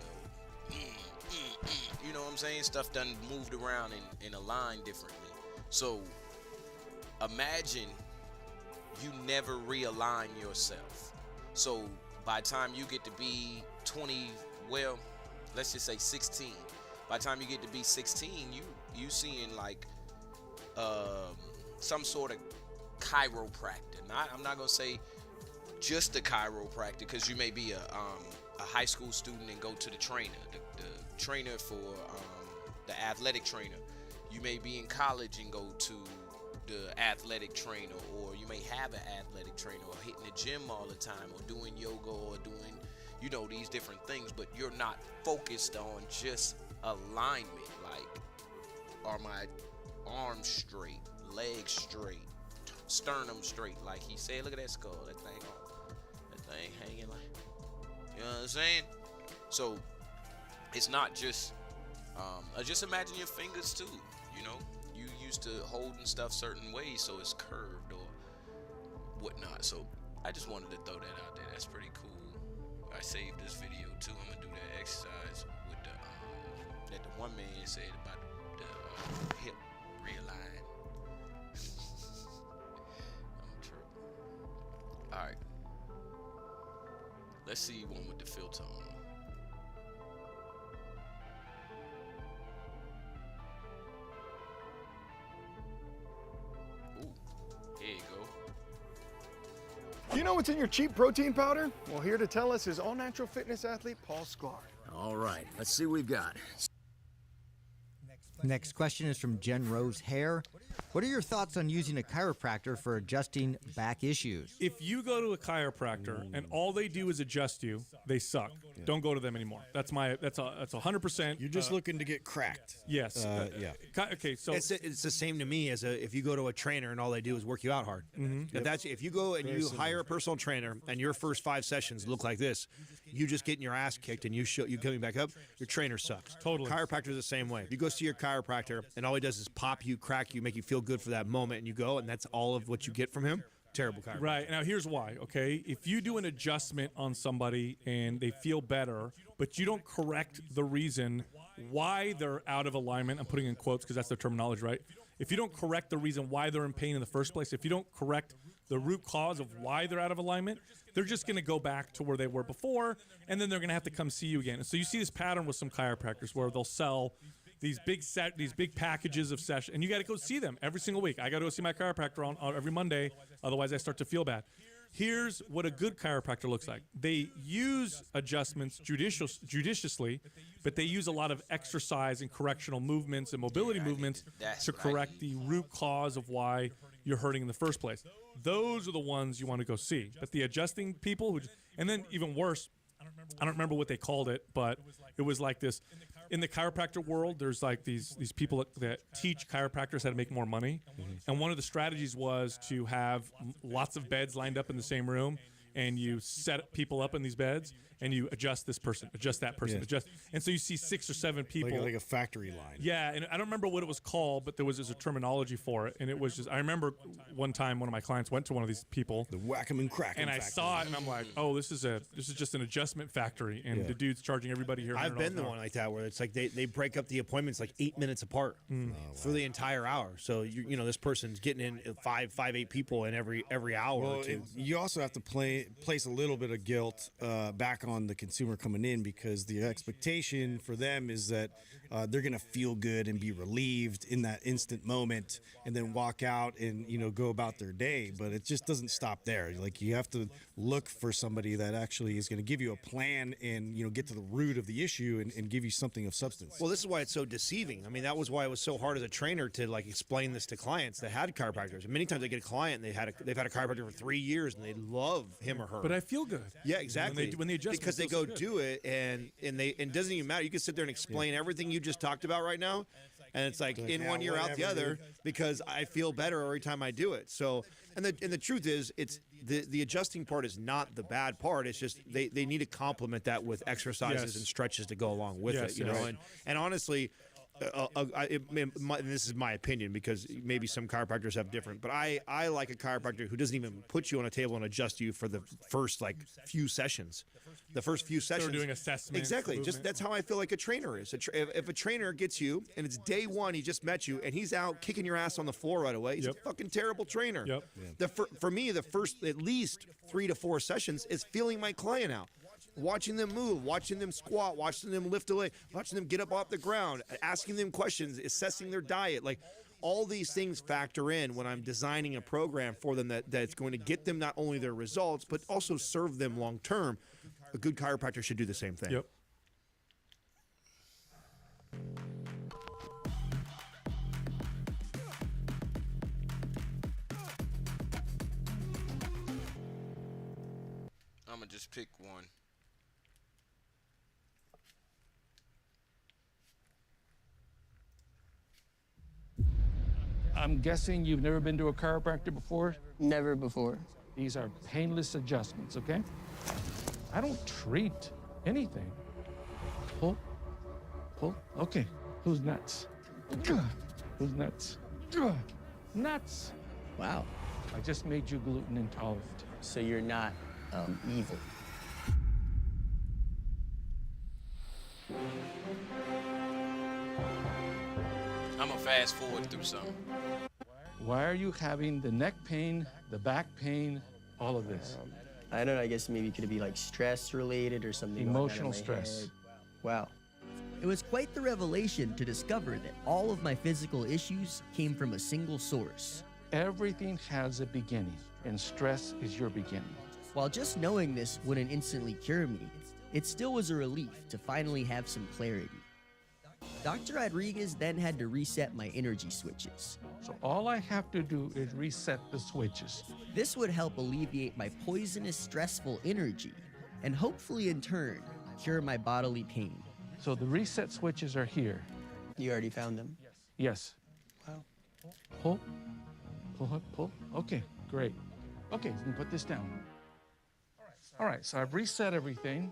You know what I'm saying? Stuff done moved around and aligned differently. So imagine you never realign yourself. So by the time you get to be 20, well, let's just say 16. By the time you get to be 16, you seeing like some sort of chiropractor. I'm not gonna say just a chiropractor, because you may be a high school student and go to the trainer, the trainer for the athletic trainer. You may be in college and go to the athletic trainer, or you may have an athletic trainer, or hitting the gym all the time, or doing yoga, or doing, you know, these different things, but you're not focused on just alignment. Like, are my arms straight, legs straight, sternum straight? Like he said, look at that skull, that thing hanging like, you know what I'm saying? So it's not just just imagine your fingers too, you know, you used to holding stuff certain ways, so it's curved or whatnot. So I just wanted to throw that out there. That's pretty cool. I saved this video too. I'm gonna do that exercise with the that the one man said about the hip realign. I'm tripping. All right, let's see one with the filter on. Ooh, here you go. you know what's in your cheap protein powder? Well, here to tell us is all-natural fitness athlete Paul Sklar. All right, let's see what we've got. Next question is from Jen Rose Hare. What are your thoughts on using a chiropractor for adjusting back issues? If you go to a chiropractor and all they do is adjust you, they suck. Yeah. Don't go to them anymore. That's 100%. You're just looking to get cracked. Yes. Yeah. Okay. So it's the same to me as if you go to a trainer and all they do is work you out hard. If you go and you hire a personal trainer and your first 5 sessions look like this, you just getting your ass kicked and you coming back up, your trainer sucks. Totally. Chiropractor's the same way. If you go see your chiropractor and all he does is pop you, crack you, make you feel good for that moment, and you go and that's all of what you get from him, terrible chiropractor. Right. Now here's why, okay? If you do an adjustment on somebody and they feel better, but you don't correct the reason why they're out of alignment, I'm putting in quotes because that's their terminology, right? If you don't correct the reason why they're in pain in the first place, if you don't correct the root cause of why they're out of alignment, they're just going to go back to where they were before, and then they're going to have to come see you again. And so you see this pattern with some chiropractors where they'll sell these big packages of sessions, and you got to go see them every single week. I got to go see my chiropractor on every Monday, otherwise I start to feel bad. Here's what a good chiropractor looks like. They use adjustments judiciously, but they use a lot of exercise and correctional movements and mobility movements to correct the root cause of why you're hurting in the first place. Those are the ones you want to go see. But the adjusting people, and then even worse, I don't remember what they called it, but it was like this. In the chiropractor world, there's like these people that teach chiropractors how to make more money. And one of the strategies was to have lots of beds lined up in the same room, and you set people up in these beds, and you adjust this person, adjust that person, adjust. And so you see 6 or 7 people. Like a factory line. Yeah, and I don't remember what it was called, but there was a terminology for it. And it was just, I remember one time one of my clients went to one of these people. The whack 'em and crack 'em And I saw it, and I'm like, oh, this is just an adjustment factory. And the dude's charging everybody here. I've been the one like that where it's like they break up the appointments like 8 minutes apart for the entire hour. So, you know, this person's getting in 8 people in every hour or two. You also have to place a little bit of guilt back on the consumer coming in, because the expectation for them is that they're going to feel good and be relieved in that instant moment and then walk out and, you know, go about their day. But it just doesn't stop there. Like, you have to look for somebody that actually is going to give you a plan and, you know, get to the root of the issue and give you something of substance. Well, this is why it's so deceiving. I mean, that was why it was so hard as a trainer to like explain this to clients that had chiropractors. And many times I get a client and they've had a chiropractor for 3 years and they love him or her. But I feel good. Yeah, exactly. When they adjust, because they go do it and it doesn't even matter. You can sit there and explain everything you just talked about right now, and it's like in one ear out the other, because I feel better every time I do it. So, and the truth is, it's the adjusting part is not the bad part. It's just they need to complement that with exercises and stretches to go along with it. You know, and honestly. This is my opinion, because maybe some chiropractors have different, but I like a chiropractor who doesn't even put you on a table and adjust you for the first few sessions. The first few sessions. They're doing assessments. Exactly. Just that's how I feel like a trainer is. If a trainer gets you and it's day one, he just met you and he's out kicking your ass on the floor right away, he's a fucking terrible trainer. For me, the first at least 3 to 4 sessions is feeling my client out. Watching them move, watching them squat, watching them lift a leg, watching them get up off the ground, asking them questions, assessing their diet. Like, all these things factor in when I'm designing a program for them that's going to get them not only their results, but also serve them long term. A good chiropractor should do the same thing. Yep. I'm going to just pick one. I'm guessing you've never been to a chiropractor before? Never before. These are painless adjustments, okay? I don't treat anything. Pull, pull. Okay, who's nuts? Who's nuts? Nuts. Wow. I just made you gluten intolerant. So you're not evil. I'm going to fast forward through something. Why are you having the neck pain, the back pain, all of this? I don't know, I guess maybe could it be like stress related or something? Emotional stress. Wow. It was quite the revelation to discover that all of my physical issues came from a single source. Everything has a beginning, and stress is your beginning. While just knowing this wouldn't instantly cure me, it still was a relief to finally have some clarity. Dr. Rodriguez then had to reset my energy switches. So all I have to do is reset the switches. This would help alleviate my poisonous, stressful energy, and hopefully in turn, cure my bodily pain. So the reset switches are here. You already found them? Yes. Wow. Pull, pull. Okay, great. Okay, you can put this down. All right, so I've reset everything.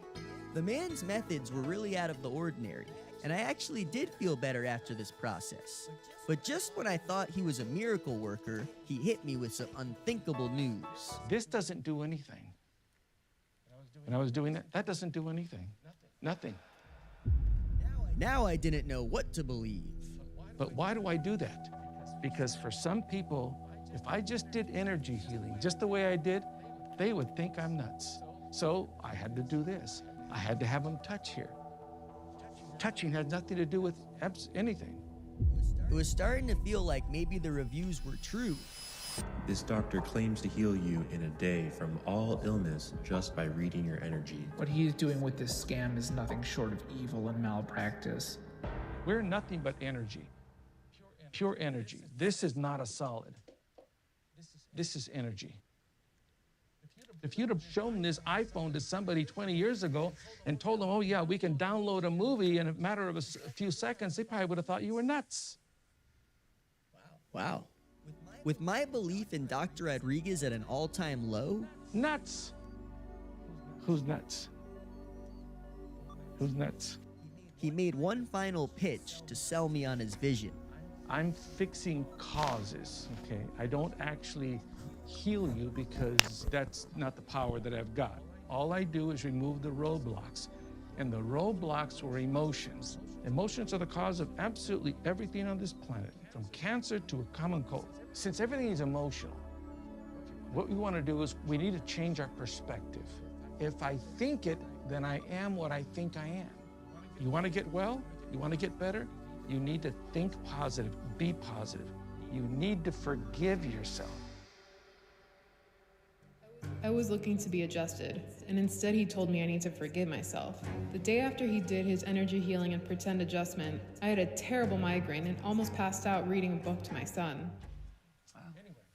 The man's methods were really out of the ordinary, and I actually did feel better after this process. But just when I thought he was a miracle worker, he hit me with some unthinkable news. This doesn't do anything. And I was doing that. That doesn't do anything. Nothing. Now I didn't know what to believe. But why do I do that? Because for some people, if I just did energy healing just the way I did, they would think I'm nuts. So I had to do this. I had to have them touch here. Touching had nothing to do with anything. It was starting to feel like maybe the reviews were true. This doctor claims to heal you in a day from all illness just by reading your energy. What he's doing with this scam is nothing short of evil and malpractice. We're nothing but energy. Pure energy. This is not a solid. This is energy. If you'd have shown this iPhone to somebody 20 years ago and told them, oh yeah, we can download a movie in a matter of a few seconds, they probably would have thought you were nuts. Wow. With my belief in Dr. Rodriguez at an all-time low? Nuts. Who's nuts? Who's nuts? He made one final pitch to sell me on his vision. I'm fixing causes, okay? I don't actually heal you because that's not the power that I've got. All I do is remove the roadblocks. And the roadblocks were emotions. Emotions are the cause of absolutely everything on this planet, from cancer to a common cold. Since everything is emotional, what we want to do is we need to change our perspective. If I think it, then I am what I think I am. You want to get well? You want to get better? You need to think positive, be positive. You need to forgive yourself. I was looking to be adjusted, and instead he told me I need to forgive myself. The day after he did his energy healing and pretend adjustment, I had a terrible migraine and almost passed out reading a book to my son.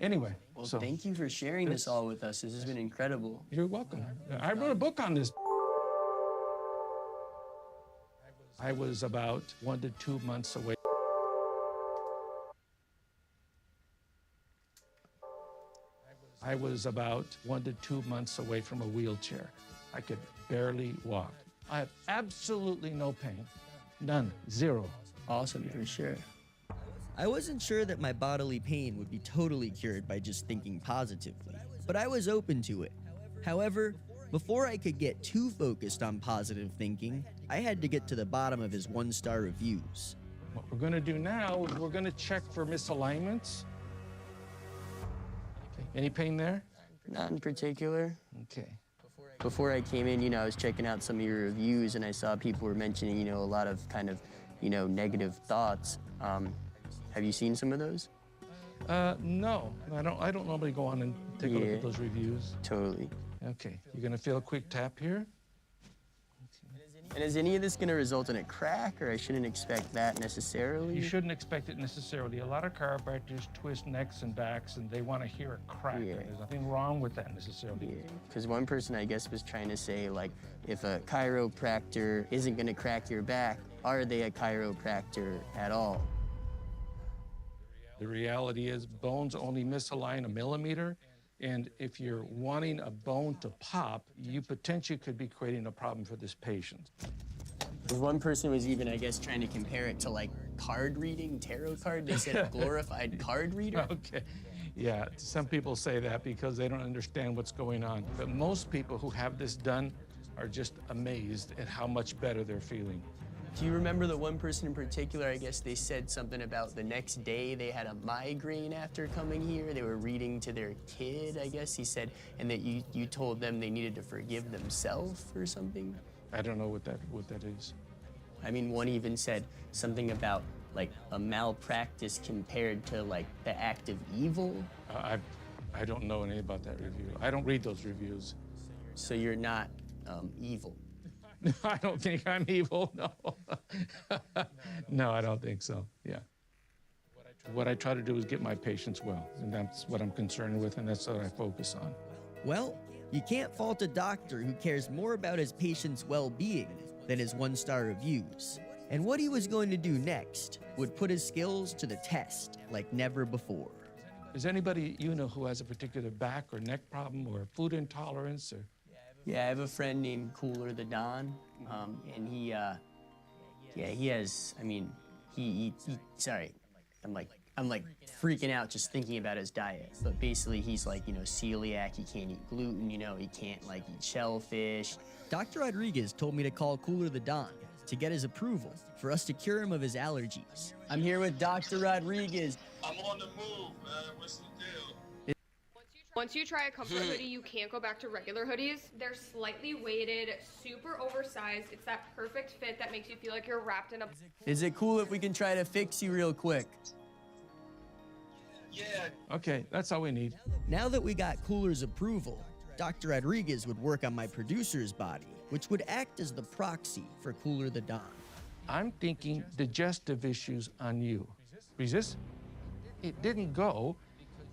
Anyway, well, thank you for sharing this all with us. This has been incredible. You're welcome. I wrote a book on this. I was about 1 to 2 months away. I was about 1 to 2 months away from a wheelchair. I could barely walk. I have absolutely no pain. None. Zero. Awesome, for sure. I wasn't sure that my bodily pain would be totally cured by just thinking positively, but I was open to it. However, before I could get too focused on positive thinking, I had to get to the bottom of his 1-star reviews. What we're going to do now is we're going to check for misalignments. Okay. Any pain there? Not in particular. Okay. Before I came in, I was checking out some of your reviews, and I saw people were mentioning, a lot of kind of, negative thoughts. Have you seen some of those? No, I don't normally go on and take a look at those reviews. Totally. Okay, you're gonna feel a quick tap here. And is any of this gonna result in a crack, or I shouldn't expect that necessarily? You shouldn't expect it necessarily. A lot of chiropractors twist necks and backs, and they want to hear a crack. Yeah. There's nothing wrong with that necessarily. Yeah, because one person, I guess, was trying to say, like, if a chiropractor isn't gonna crack your back, are they a chiropractor at all? The reality is bones only misalign a millimeter, and if you're wanting a bone to pop, you potentially could be creating a problem for this patient. One person was even, I guess, trying to compare it to, like, card reading, tarot card. They said a glorified card reader. Okay. Yeah, some people say that because they don't understand what's going on. But most people who have this done are just amazed at how much better they're feeling. Do you remember the one person in particular? I guess they said something about the next day they had a migraine after coming here. They were reading to their kid, I guess he said, and that you told them they needed to forgive themselves or something. I don't know what that is. I mean, one even said something about like a malpractice compared to like the act of evil. I don't know anything about that review. I don't read those reviews. So you're not evil. I don't think I'm evil, no. No, I don't think so, yeah. What I try to do is get my patients well, and that's what I'm concerned with, and that's what I focus on. Well, you can't fault a doctor who cares more about his patient's well-being than his one-star reviews. And what he was going to do next would put his skills to the test like never before. Is anybody you know who has a particular back or neck problem or food intolerance or? Yeah, I have a friend named Cooler the Don, and he has, I mean, sorry, I'm like freaking out just thinking about his diet. But basically he's like, celiac, he can't eat gluten, he can't like eat shellfish. Dr. Rodriguez told me to call Cooler the Don to get his approval for us to cure him of his allergies. I'm here with Dr. Rodriguez. I'm on the move, man. What's the deal? Once you try a comfort hoodie, you can't go back to regular hoodies. They're slightly weighted, super oversized. It's that perfect fit that makes you feel like you're wrapped in a... Is it cool if we can try to fix you real quick? Yeah. Okay, that's all we need. Now that we got Cooler's approval, Dr. Rodriguez would work on my producer's body, which would act as the proxy for Cooler the Don. I'm thinking digestive issues on you. Resist? It didn't go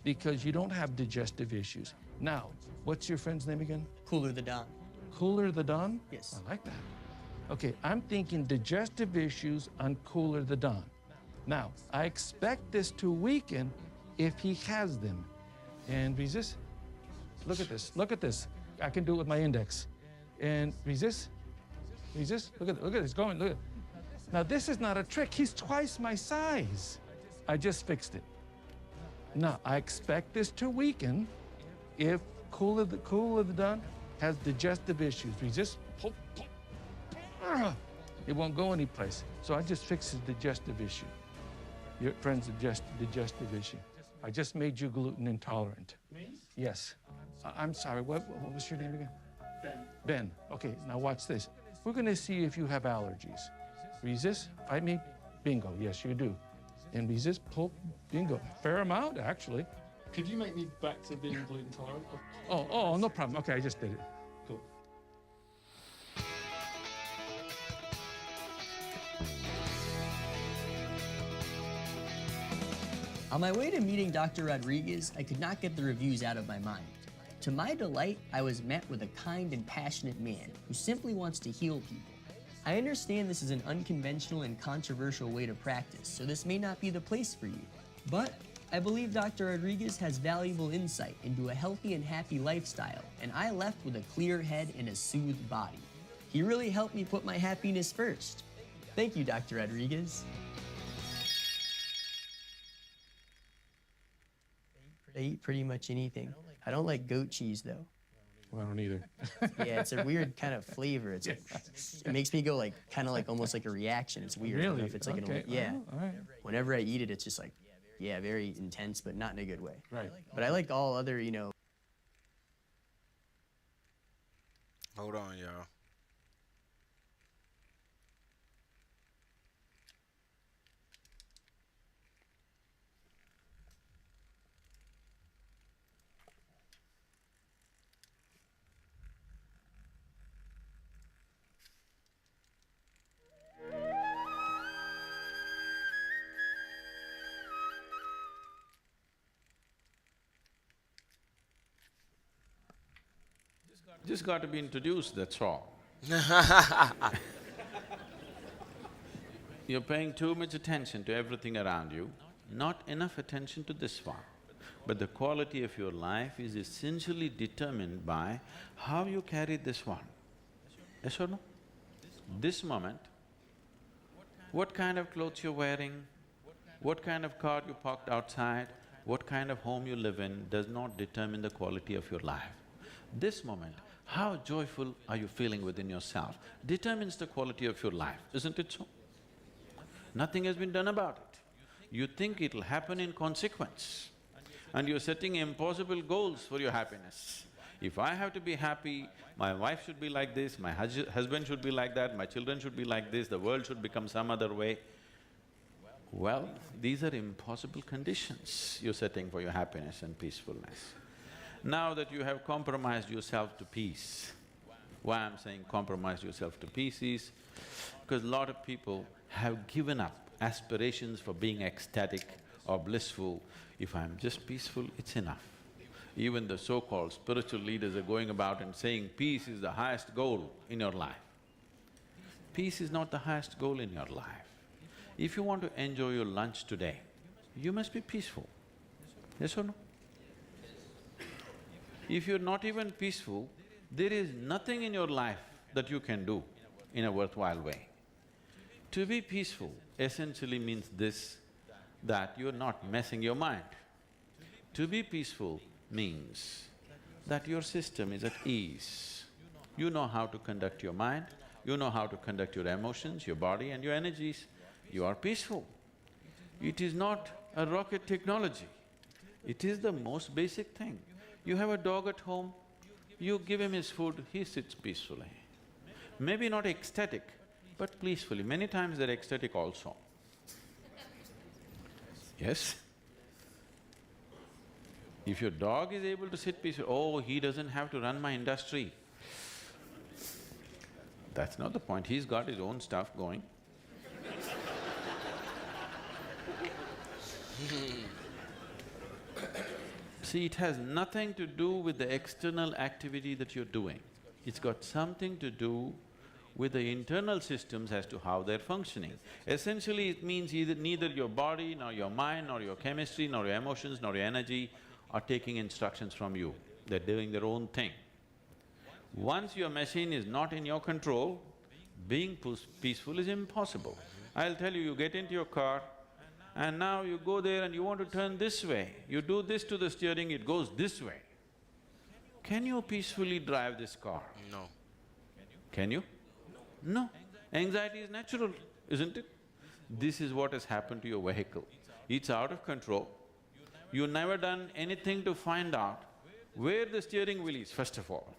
because you don't have digestive issues. Now, what's your friend's name again? Cooler the Don. Cooler the Don? Yes. I like that. Okay, I'm thinking digestive issues on Cooler the Don. Now, I expect this to weaken if he has them. And resist? Look at this, look at this. I can do it with my index. And resist, look at it, it's going, look at it. Now this is not a trick, he's twice my size. I just fixed it. Now, I expect this to weaken if Cooler the Don has digestive issues. Resist, it won't go anyplace. So I just fixed his digestive issue. Your friend's digestive issue. I just made you gluten intolerant. Me? Yes. I'm sorry, what was your name again? Ben. Ben, okay, now watch this. We're gonna see if you have allergies. Resist, fight me, bingo, yes you do. And resist, pull, bingo. Fair amount, actually. Could you make me back to being gluten intolerant? Oh, no problem. Okay, I just did it. Cool. On my way to meeting Dr. Rodriguez, I could not get the reviews out of my mind. To my delight, I was met with a kind and passionate man who simply wants to heal people. I understand this is an unconventional and controversial way to practice, so this may not be the place for you. But I believe Dr. Rodriguez has valuable insight into a healthy and happy lifestyle, and I left with a clear head and a soothed body. He really helped me put my happiness first. Thank you, Dr. Rodriguez. I eat pretty much anything. I don't like goat cheese, though. Well, I don't either. Yeah, it's a weird kind of flavor. It's like, it makes me go like, kind of like almost like a reaction. It's weird. I don't know Really? if it's like Okay. yeah. All right. Whenever I eat it, it's just like, yeah, very intense, but not in a good way. Right. But I like all other, Hold on, y'all. Just got to be introduced, that's all. You're paying too much attention to everything around you, not enough attention to this one. But the quality of your life is essentially determined by how you carry this one. Yes or no? This moment, what kind of clothes you're wearing, what kind of car you parked outside, what kind of home you live in does not determine the quality of your life. This moment, how joyful are you feeling within yourself determines the quality of your life, isn't it so? Nothing has been done about it. You think it'll happen in consequence, and you're setting impossible goals for your happiness. If I have to be happy, my wife should be like this, my husband should be like that, my children should be like this, the world should become some other way. Well, these are impossible conditions you're setting for your happiness and peacefulness. Now that you have compromised yourself to peace, why I'm saying compromise yourself to peace is because a lot of people have given up aspirations for being ecstatic or blissful. If I'm just peaceful, it's enough. Even the so-called spiritual leaders are going about and saying peace is the highest goal in your life. Peace is not the highest goal in your life. If you want to enjoy your lunch today, you must be peaceful. Yes or no? If you're not even peaceful, there is nothing in your life that you can do in a worthwhile way. To be peaceful essentially means this, that you're not messing your mind. To be peaceful means that your system is at ease. You know how to conduct your mind, you know how to conduct your emotions, your body and your energies. You are peaceful. It is not a rocket technology. It is the most basic thing. You have a dog at home, you give him his food, he sits peacefully. Maybe not ecstatic, but peacefully. Many times they're ecstatic also. Yes? If your dog is able to sit peacefully, oh, he doesn't have to run my industry. That's not the point, he's got his own stuff going. See, it has nothing to do with the external activity that you're doing. It's got something to do with the internal systems as to how they're functioning. Essentially, it means neither your body, nor your mind, nor your chemistry, nor your emotions, nor your energy are taking instructions from you. They're doing their own thing. Once your machine is not in your control, being peaceful is impossible. I'll tell you, you get into your car and now you go there and you want to turn this way. You do this to the steering, it goes this way. Can you peacefully drive this car? No. Can you? No. Anxiety is natural, isn't it? This is what has happened to your vehicle. It's out of control. You've never done anything to find out where the steering wheel is, first of all.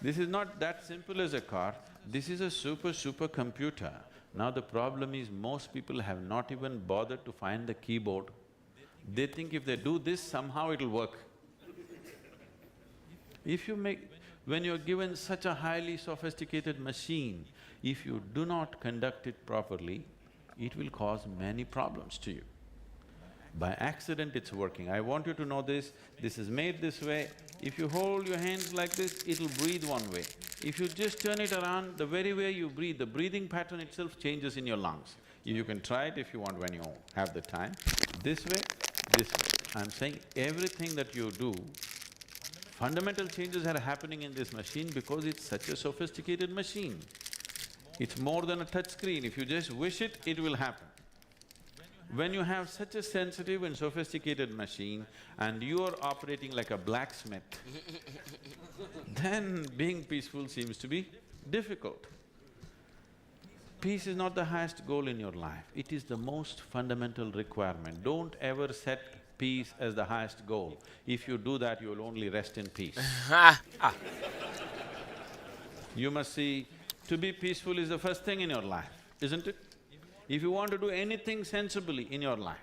This is not that simple as a car, this is a super computer. Now the problem is most people have not even bothered to find the keyboard. They think if they do this, somehow it'll work. When you're given such a highly sophisticated machine, if you do not conduct it properly, it will cause many problems to you. By accident it's working. I want you to know this is made this way. If you hold your hands like this, it'll breathe one way. If you just turn it around, the very way you breathe, the breathing pattern itself changes in your lungs. You can try it if you want when you have the time. This way, this way. I'm saying everything that you do, fundamental changes are happening in this machine because it's such a sophisticated machine. It's more than a touch screen. If you just wish it, it will happen. When you have such a sensitive and sophisticated machine and you are operating like a blacksmith, then being peaceful seems to be difficult. Peace is not the highest goal in your life, it is the most fundamental requirement. Don't ever set peace as the highest goal. If you do that, you will only rest in peace. You must see, to be peaceful is the first thing in your life, isn't it? If you want to do anything sensibly in your life,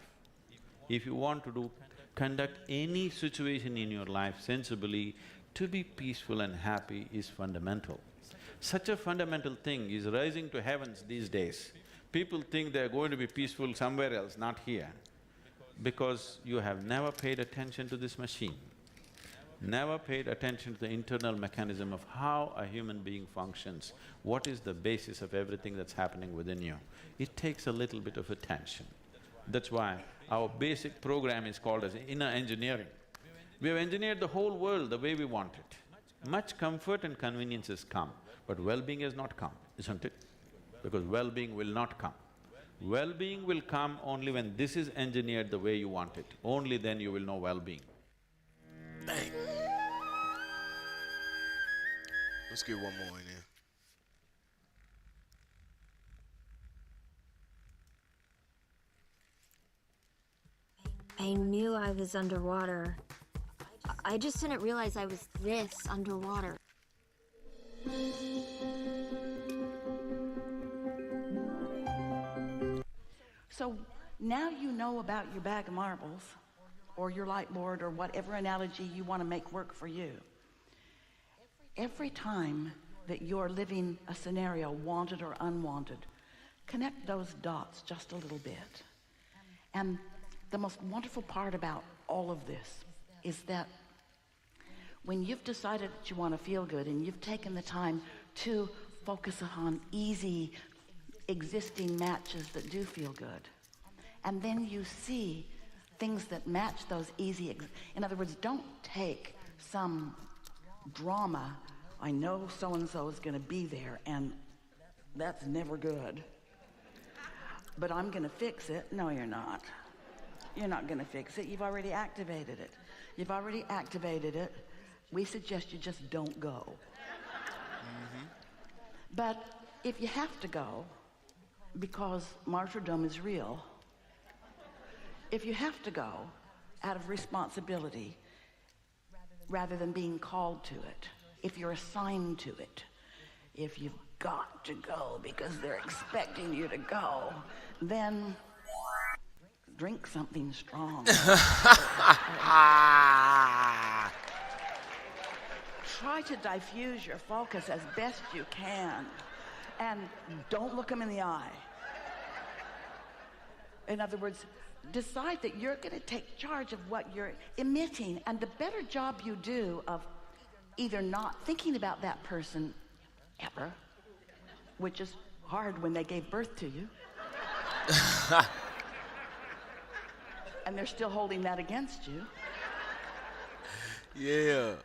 if you want to conduct any situation in your life sensibly, to be peaceful and happy is fundamental. Such a fundamental thing is rising to heavens these days. People think they're going to be peaceful somewhere else, not here, because you have never paid attention to this machine, never paid attention to the internal mechanism of how a human being functions, what is the basis of everything that's happening within you. It takes a little bit of attention. That's why our basic program is called as inner engineering. We have engineered the whole world the way we want it. Much comfort and convenience has come, but well-being has not come, isn't it? Because well-being will not come. Well-being will come only when this is engineered the way you want it. Only then you will know well-being. Bang. Let's get one more in here. I knew I was underwater. I just didn't realize I was this underwater. So now you know about your bag of marbles. or your light board or whatever analogy you want to make work for you. Every time that you're living a scenario, wanted or unwanted, connect those dots just a little bit. And the most wonderful part about all of this is that when you've decided that you want to feel good and you've taken the time to focus on easy existing matches that do feel good, and then you see things that match those easy, in other words, don't take some drama, I know so-and-so is going to be there and that's never good, but I'm going to fix it. No, you're not. You're not going to fix it. You've already activated it. You've already activated it. We suggest you just don't go. But if you have to go, because martyrdom is real, if you have to go out of responsibility rather than being called to it, if you're assigned to it, if you've got to go because they're expecting you to go, then drink something strong. Try to diffuse your focus as best you can, and don't look them in the eye. In other words, decide that you're going to take charge of what you're emitting, and the better job you do of either not thinking about that person ever, which is hard when they gave birth to you, and they're still holding that against you. Yeah.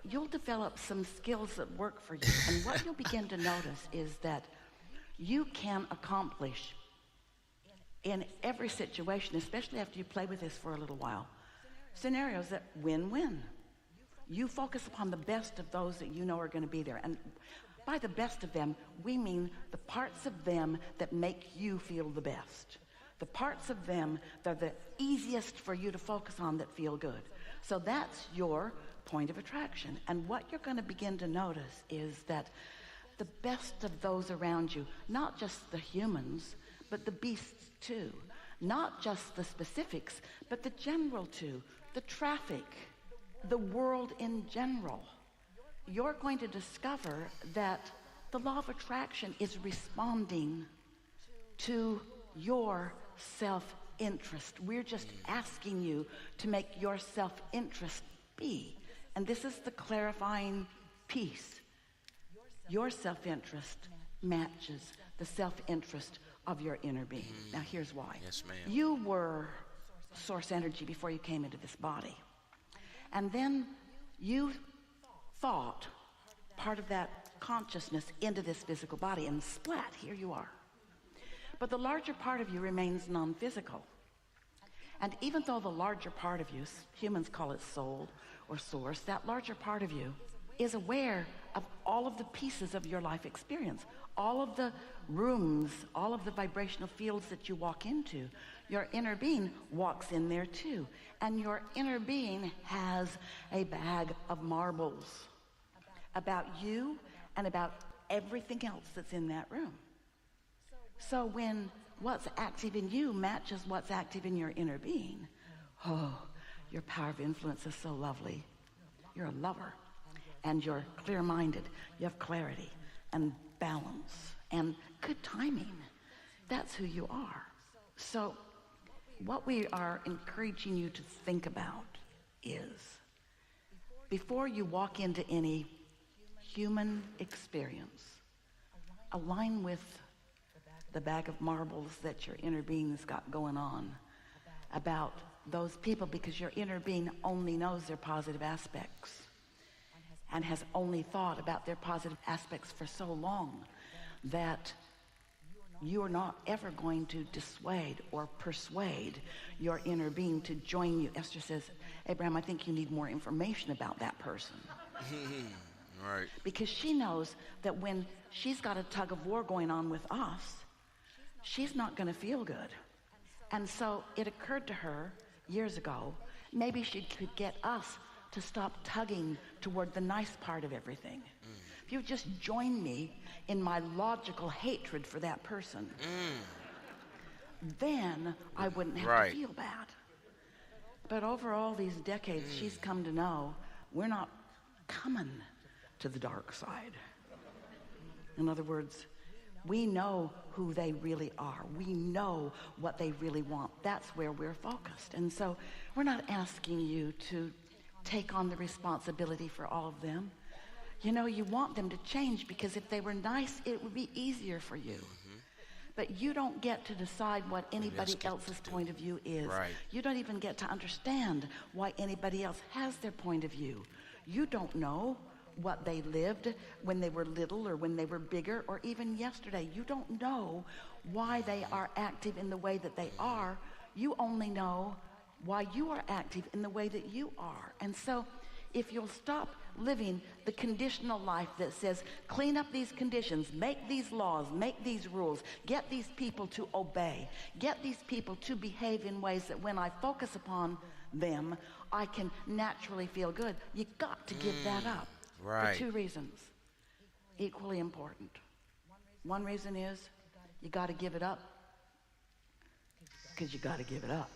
You'll develop some skills that work for you, and what you'll begin to notice is that you can accomplish in every situation, especially after you play with this for a little while, scenarios that win-win. You focus upon the best of those that you know are going to be there, and by the best of them, we mean the parts of them that make you feel the best, the parts of them that are the easiest for you to focus on that feel good. So that's your point of attraction. And what you're going to begin to notice is that the best of those around you, not just the humans, but the beasts too, not just the specifics, but the general too, the traffic, the world in general. You're going to discover that the law of attraction is responding to your self-interest. We're just asking you to make your self-interest be. And this is the clarifying piece. Your self-interest matches the self-interest of your inner being. Now here's why. Yes, ma'am. You were source energy before you came into this body. And then you thought part of that consciousness into this physical body, and splat, here you are. But the larger part of you remains non-physical. And even though the larger part of you, humans call it soul or source, that larger part of you is aware of all of the pieces of your life experience, all of the rooms, all of the vibrational fields that you walk into. Your inner being walks in there too. And your inner being has a bag of marbles about you and about everything else that's in that room. So when what's active in you matches what's active in your inner being, oh, your power of influence is so lovely. You're a lover, and you're clear-minded. You have clarity and balance and good timing. That's who you are. So what we are encouraging you to think about is, before you walk into any human experience, align with the bag of marbles that your inner being's got going on about those people, because your inner being only knows their positive aspects and has only thought about their positive aspects for so long that you're not ever going to dissuade or persuade your inner being to join you. Esther says, Abraham, I think you need more information about that person. Right. Because she knows that when she's got a tug of war going on with us, she's not going to feel good. And so it occurred to her years ago, maybe she could get us to stop tugging toward the nice part of everything. If you would just join me in my logical hatred for that person, then I wouldn't have to feel bad. But over all these decades, she's come to know we're not coming to the dark side. In other words, we know who they really are. We know what they really want. That's where we're focused. And so we're not asking you to take on the responsibility for all of them. You know, you want them to change because if they were nice, it would be easier for you. But you don't get to decide what anybody else's point of view is. Right. You don't even get to understand why anybody else has their point of view. You don't know what they lived when they were little or when they were bigger or even yesterday. You don't know why they are active in the way that they are. You only know why you are active in the way that you are. And so if you'll stop living the conditional life that says, clean up these conditions, make these laws, make these rules, get these people to obey, get these people to behave in ways that when I focus upon them, I can naturally feel good. You got to give that up. Right. For two reasons, equally important. One reason is you got to give it up because you got to give it up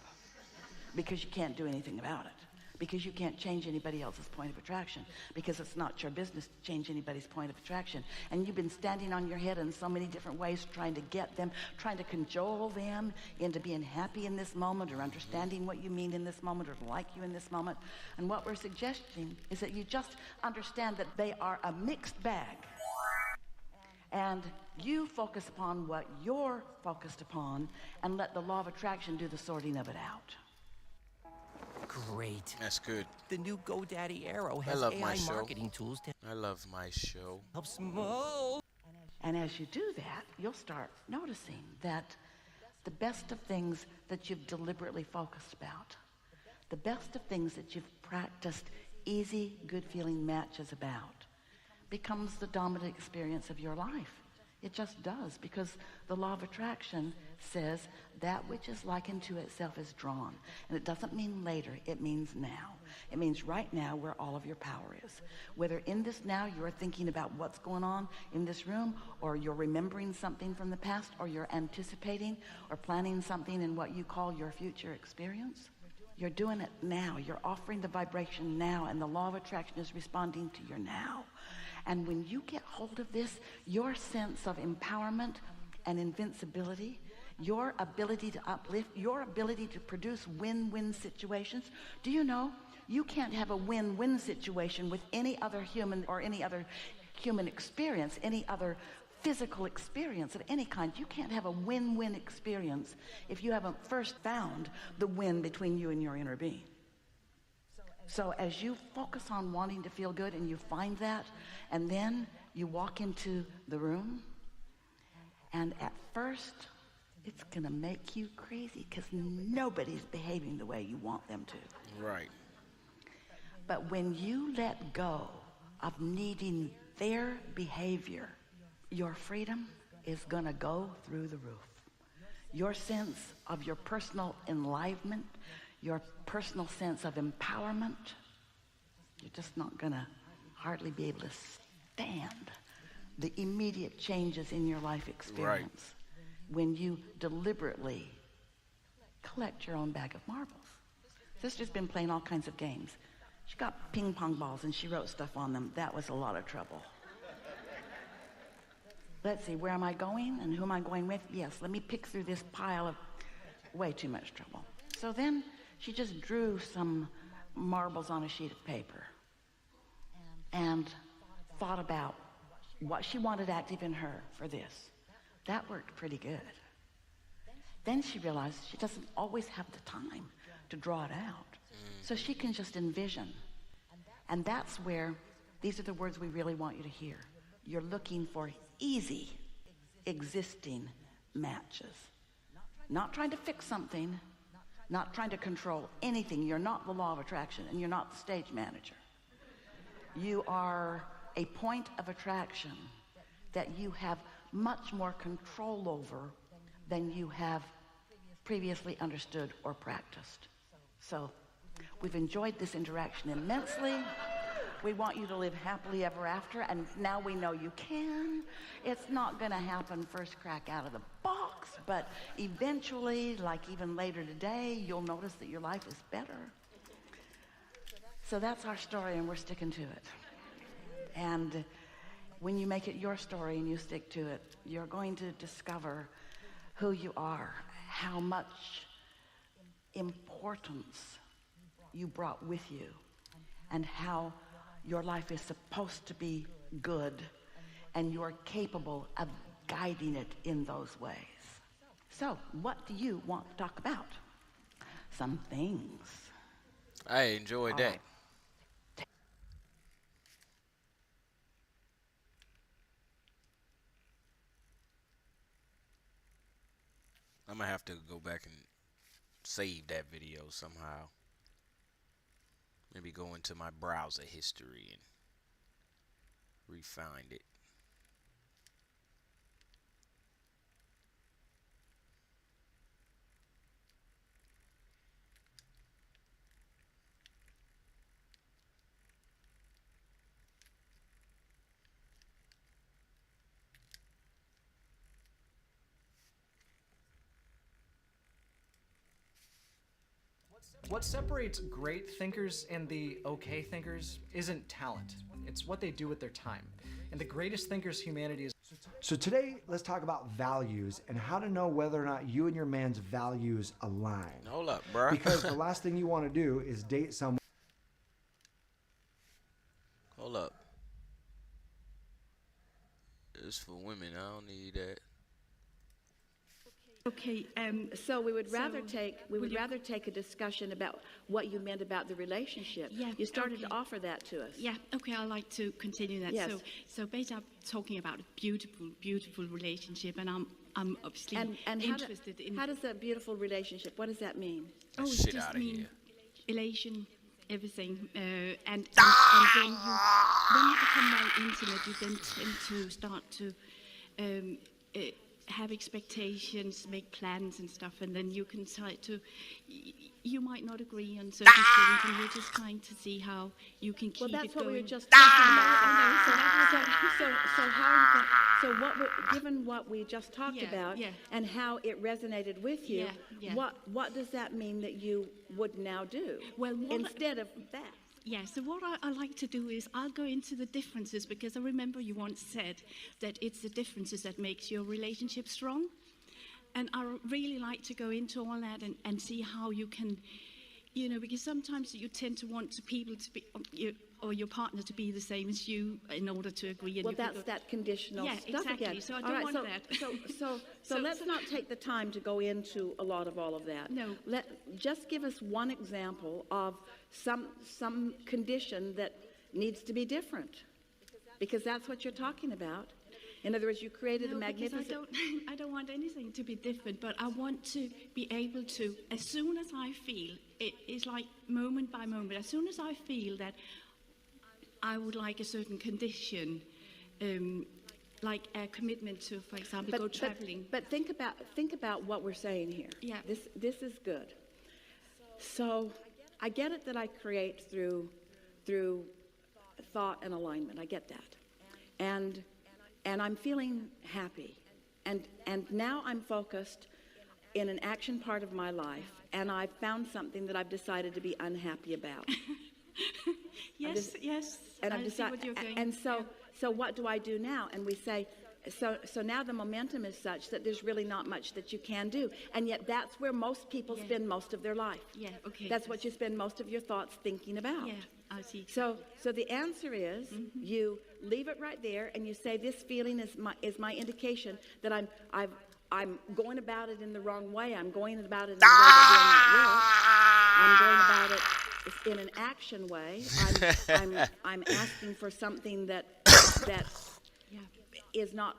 because you can't do anything about it, because you can't change anybody else's point of attraction, because it's not your business to change anybody's point of attraction. And you've been standing on your head in so many different ways trying to get them, trying to cajole them into being happy in this moment or understanding what you mean in this moment or like you in this moment. And what we're suggesting is that you just understand that they are a mixed bag. And you focus upon what you're focused upon and let the law of attraction do the sorting of it out. Great. That's good. The new GoDaddy Arrow has love AI my show. marketing tools to I love my show. help small. And as you do that, you'll start noticing that the best of things that you've deliberately focused about, the best of things that you've practiced easy, good-feeling matches about, becomes the dominant experience of your life. It just does, because the law of attraction says that which is likened to itself is drawn. And it doesn't mean later, it means now. It means right now where all of your power is. Whether in this now you're thinking about what's going on in this room, or you're remembering something from the past, or you're anticipating or planning something in what you call your future experience, you're doing it now. You're offering the vibration now, and the law of attraction is responding to your now. And when you get hold of this, your sense of empowerment and invincibility, your ability to uplift, your ability to produce win-win situations. Do you know you can't have a win-win situation with any other human or any other human experience, any other physical experience of any kind? You can't have a win-win experience if you haven't first found the win between you and your inner being. So as you focus on wanting to feel good and you find that, and then you walk into the room, and at first it's gonna make you crazy because nobody's behaving the way you want them to. Right. But when you let go of needing their behavior, your freedom is gonna go through the roof. Your sense of your personal enlivenment, your personal sense of empowerment, you're just not gonna hardly be able to stand the immediate changes in your life experience when you deliberately collect your own bag of marbles. Sister's been playing all kinds of games. She got ping pong balls and she wrote stuff on them. That was a lot of trouble. Let's see, where am I going and who am I going with? Yes, let me pick through this pile of way too much trouble. So then she just drew some marbles on a sheet of paper and thought about what she wanted active in her for this. That worked pretty good. Then she realized she doesn't always have the time to draw it out. So she can just envision. And that's where, these are the words we really want you to hear. You're looking for easy existing matches. Not trying to fix something, not trying to control anything. You're not the law of attraction, and you're not the stage manager. You are a point of attraction that you have much more control over than you have previously understood or practiced. So we've enjoyed this interaction immensely. We want you to live happily ever after, and now we know you can. It's not going to happen first crack out of the box, but eventually, like even later today, you'll notice that your life is better. So that's our story, and we're sticking to it. And when you make it your story and you stick to it, you're going to discover who you are, how much importance you brought with you, and how your life is supposed to be good, and you're capable of guiding it in those ways. So, what do you want to talk about? Some things. I enjoyed that. I'm gonna have to go back and save that video somehow. Maybe go into my browser history and re-find it. What separates great thinkers and the okay thinkers isn't talent. It's what they do with their time. And the greatest thinkers humanity is... So today, let's talk about values and how to know whether or not you and your man's values align. Hold up, bro. Because the last thing you want to do is date someone... Hold up. It's for women. I don't need that. Okay, so we would rather take a discussion about what you meant about the relationship. Yeah, you started okay. to offer that to us. Yeah, okay, I'd like to continue that. Yes. So basically I'm talking about a beautiful relationship, and I'm obviously And interested in... how does that beautiful relationship, what does that mean? Oh, it Shit just outta mean here. elation, everything, and then when you become more intimate, you then tend to start to have expectations, make plans and stuff, and then you can try to, you might not agree on certain things, and you're just trying to see how you can keep it going. Well, that's what we were just talking about. Given what we just talked about, and how it resonated with you, what does that mean that you would now do? Well, instead of that? Yeah, so what I like to do is I'll go into the differences, because I remember you once said that it's the differences that makes your relationship strong. And I really like to go into all that and see how you can, because sometimes you tend to want people to be, or your partner to be the same as you in order to agree. And Well, that's that conditional stuff exactly. again. So I don't want that. So let's not take the time to go into a lot of all of that. No. Just give us one example of some condition that needs to be different, because that's what you're talking about. In other words, you created a magnificent... I don't want anything to be different, but I want to be able to, as soon as I feel, it is like moment by moment, as soon as I feel that I would like a certain condition, like a commitment to, for example, go traveling. But think about what we're saying here. Yeah. This is good. So I get it that I create through thought and alignment. I get that. And I'm feeling happy. And now I'm focused in an action part of my life, and I've found something that I've decided to be unhappy about. Yes. And I see what you're going. And so what do I do now? And we say, so now the momentum is such that there's really not much that you can do. And yet that's where most people spend most of their life. Yeah, okay. That's what you spend most of your thoughts thinking about. Yeah, I see. So the answer is you leave it right there, and you say, this feeling is my indication that I'm going about it in the wrong way. I'm going about it in the way that will not work. I'm going about it in an action way. I'm asking for something that is not.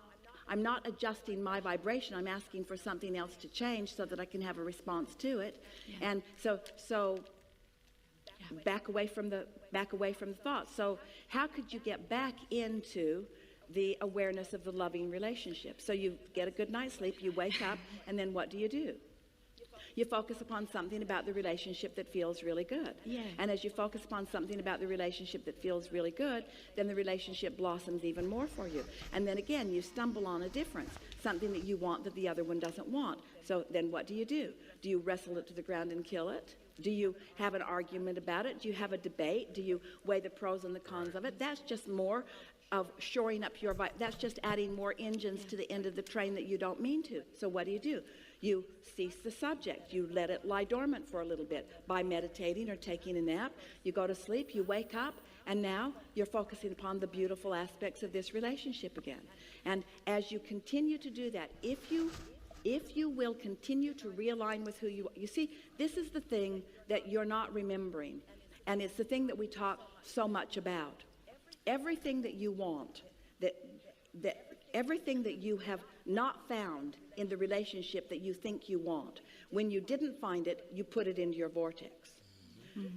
I'm not adjusting my vibration. I'm asking for something else to change so that I can have a response to it. Yeah. And so back away from the thought. So how could you get back into the awareness of the loving relationship? So you get a good night's sleep, you wake up, and then what do? You focus upon something about the relationship that feels really good. Yeah. And as you focus upon something about the relationship that feels really good, then the relationship blossoms even more for you. And then again, you stumble on a difference, something that you want that the other one doesn't want. So then what do? Do you wrestle it to the ground and kill it? Do you have an argument about it? Do you have a debate? Do you weigh the pros and the cons of it? That's just more of shoring up your that's just adding more engines to the end of the train that you don't mean to. So what do? You cease the subject. You let it lie dormant for a little bit by meditating or taking a nap. You go to sleep, you wake up, and now you're focusing upon the beautiful aspects of this relationship again. And as you continue to do that, if you will continue to realign with who you see, this is the thing that you're not remembering, and it's the thing that we talk so much about. Everything that you want, that everything that you have not found in the relationship that you think you want, when you didn't find it, you put it into your vortex.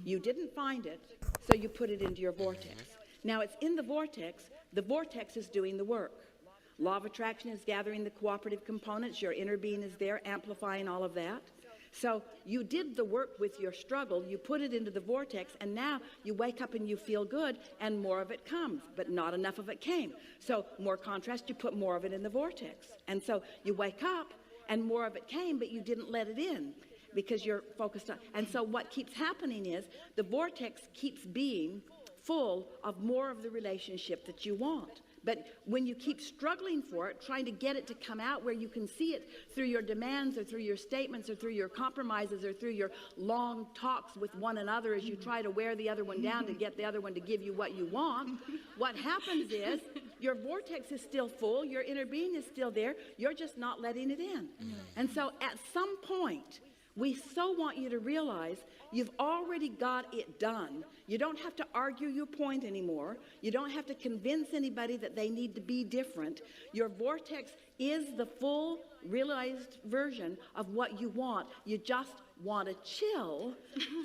You didn't find it, so you put it into your vortex. Now it's in the vortex is doing the work. Law of attraction is gathering the cooperative components. Your inner being is there amplifying all of that. So you did the work with your struggle, you put it into the vortex, and now you wake up and you feel good, and more of it comes, but not enough of it came. So more contrast, you put more of it in the vortex. And so you wake up, and more of it came, but you didn't let it in because you're focused on. And so what keeps happening is the vortex keeps being full of more of the relationship that you want. But when you keep struggling for it, trying to get it to come out where you can see it through your demands or through your statements or through your compromises or through your long talks with one another as you try to wear the other one down to get the other one to give you what you want, what happens is your vortex is still full, your inner being is still there, you're just not letting it in. And so at some point, we so want you to realize you've already got it done. You don't have to argue your point anymore. You don't have to convince anybody that they need to be different. Your vortex is the full realized version of what you want. You just want to chill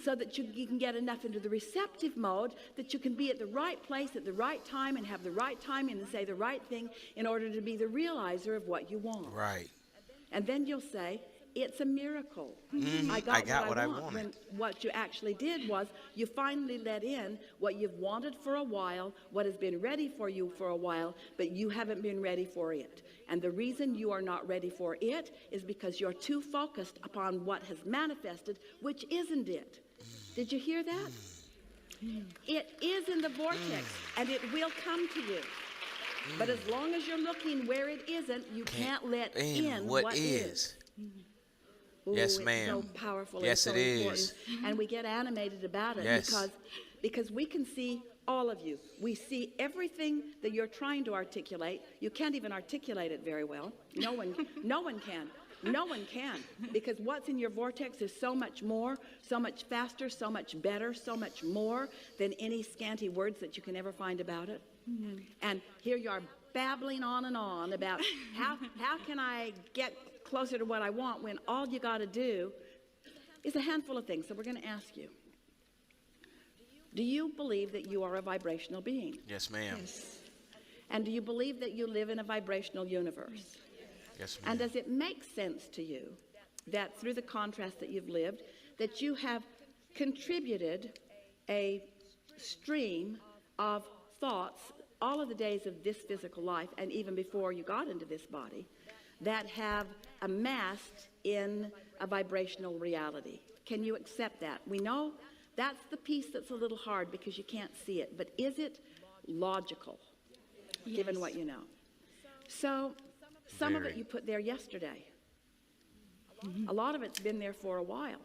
so that you can get enough into the receptive mode that you can be at the right place at the right time and have the right timing and say the right thing in order to be the realizer of what you want. Right. And then you'll say, it's a miracle. Mm-hmm. I got what I wanted. When what you actually did was you finally let in what you've wanted for a while, what has been ready for you for a while, but you haven't been ready for it. And the reason you are not ready for it is because you're too focused upon what has manifested, which isn't it. Did you hear that? It is in the vortex, and it will come to you. But as long as you're looking where it isn't, you can't let in what is. Ooh, Yes, ma'am. It's so powerful. Yes, and so it important. is. And we get animated about it because we can see all of you. We see everything that you're trying to articulate. You can't even articulate it very well. No one can. No one can, because what's in your vortex is so much more, so much faster, so much better, so much more than any scanty words that you can ever find about it. And here you are babbling on and on about how can I get closer to what I want when all you got to do is a handful of things. So we're going to ask you, do you believe that you are a vibrational being? Yes, ma'am. And do you believe that you live in a vibrational universe? Yes, ma'am. And does it make sense to you that through the contrast that you've lived, that you have contributed a stream of thoughts all of the days of this physical life and even before you got into this body that have amassed in a vibrational reality? Can you accept that? We know that's the piece that's a little hard because you can't see it, but is it logical given what you know? So some of it you put there yesterday. A lot of it's been there for a while.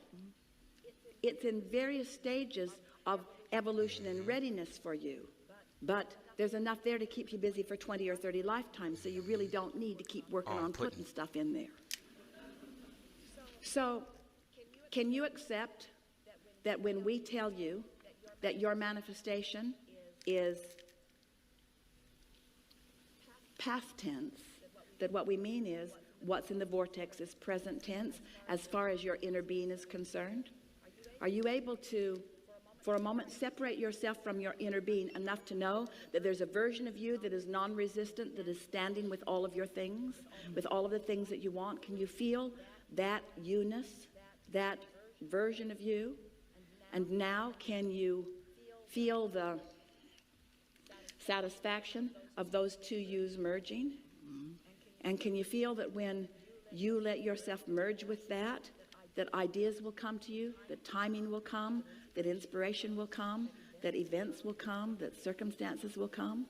It's in various stages of evolution and readiness for you, but there's enough there to keep you busy for 20 or 30 lifetimes, so you really don't need to keep working on putting stuff in there. So can you accept that when we tell you that your manifestation is past tense, that what we mean is what's in the vortex is present tense as far as your inner being is concerned? Are you able to, for a moment, separate yourself from your inner being enough to know that there's a version of you that is non-resistant, that is standing with all of your things, with all of the things that you want? Can you feel that you-ness? that version of you? And now can you feel the satisfaction of those two yous merging? And can you feel that when you let yourself merge with that ideas will come to you, that timing will come, that inspiration will come, that events will come, that circumstances will come?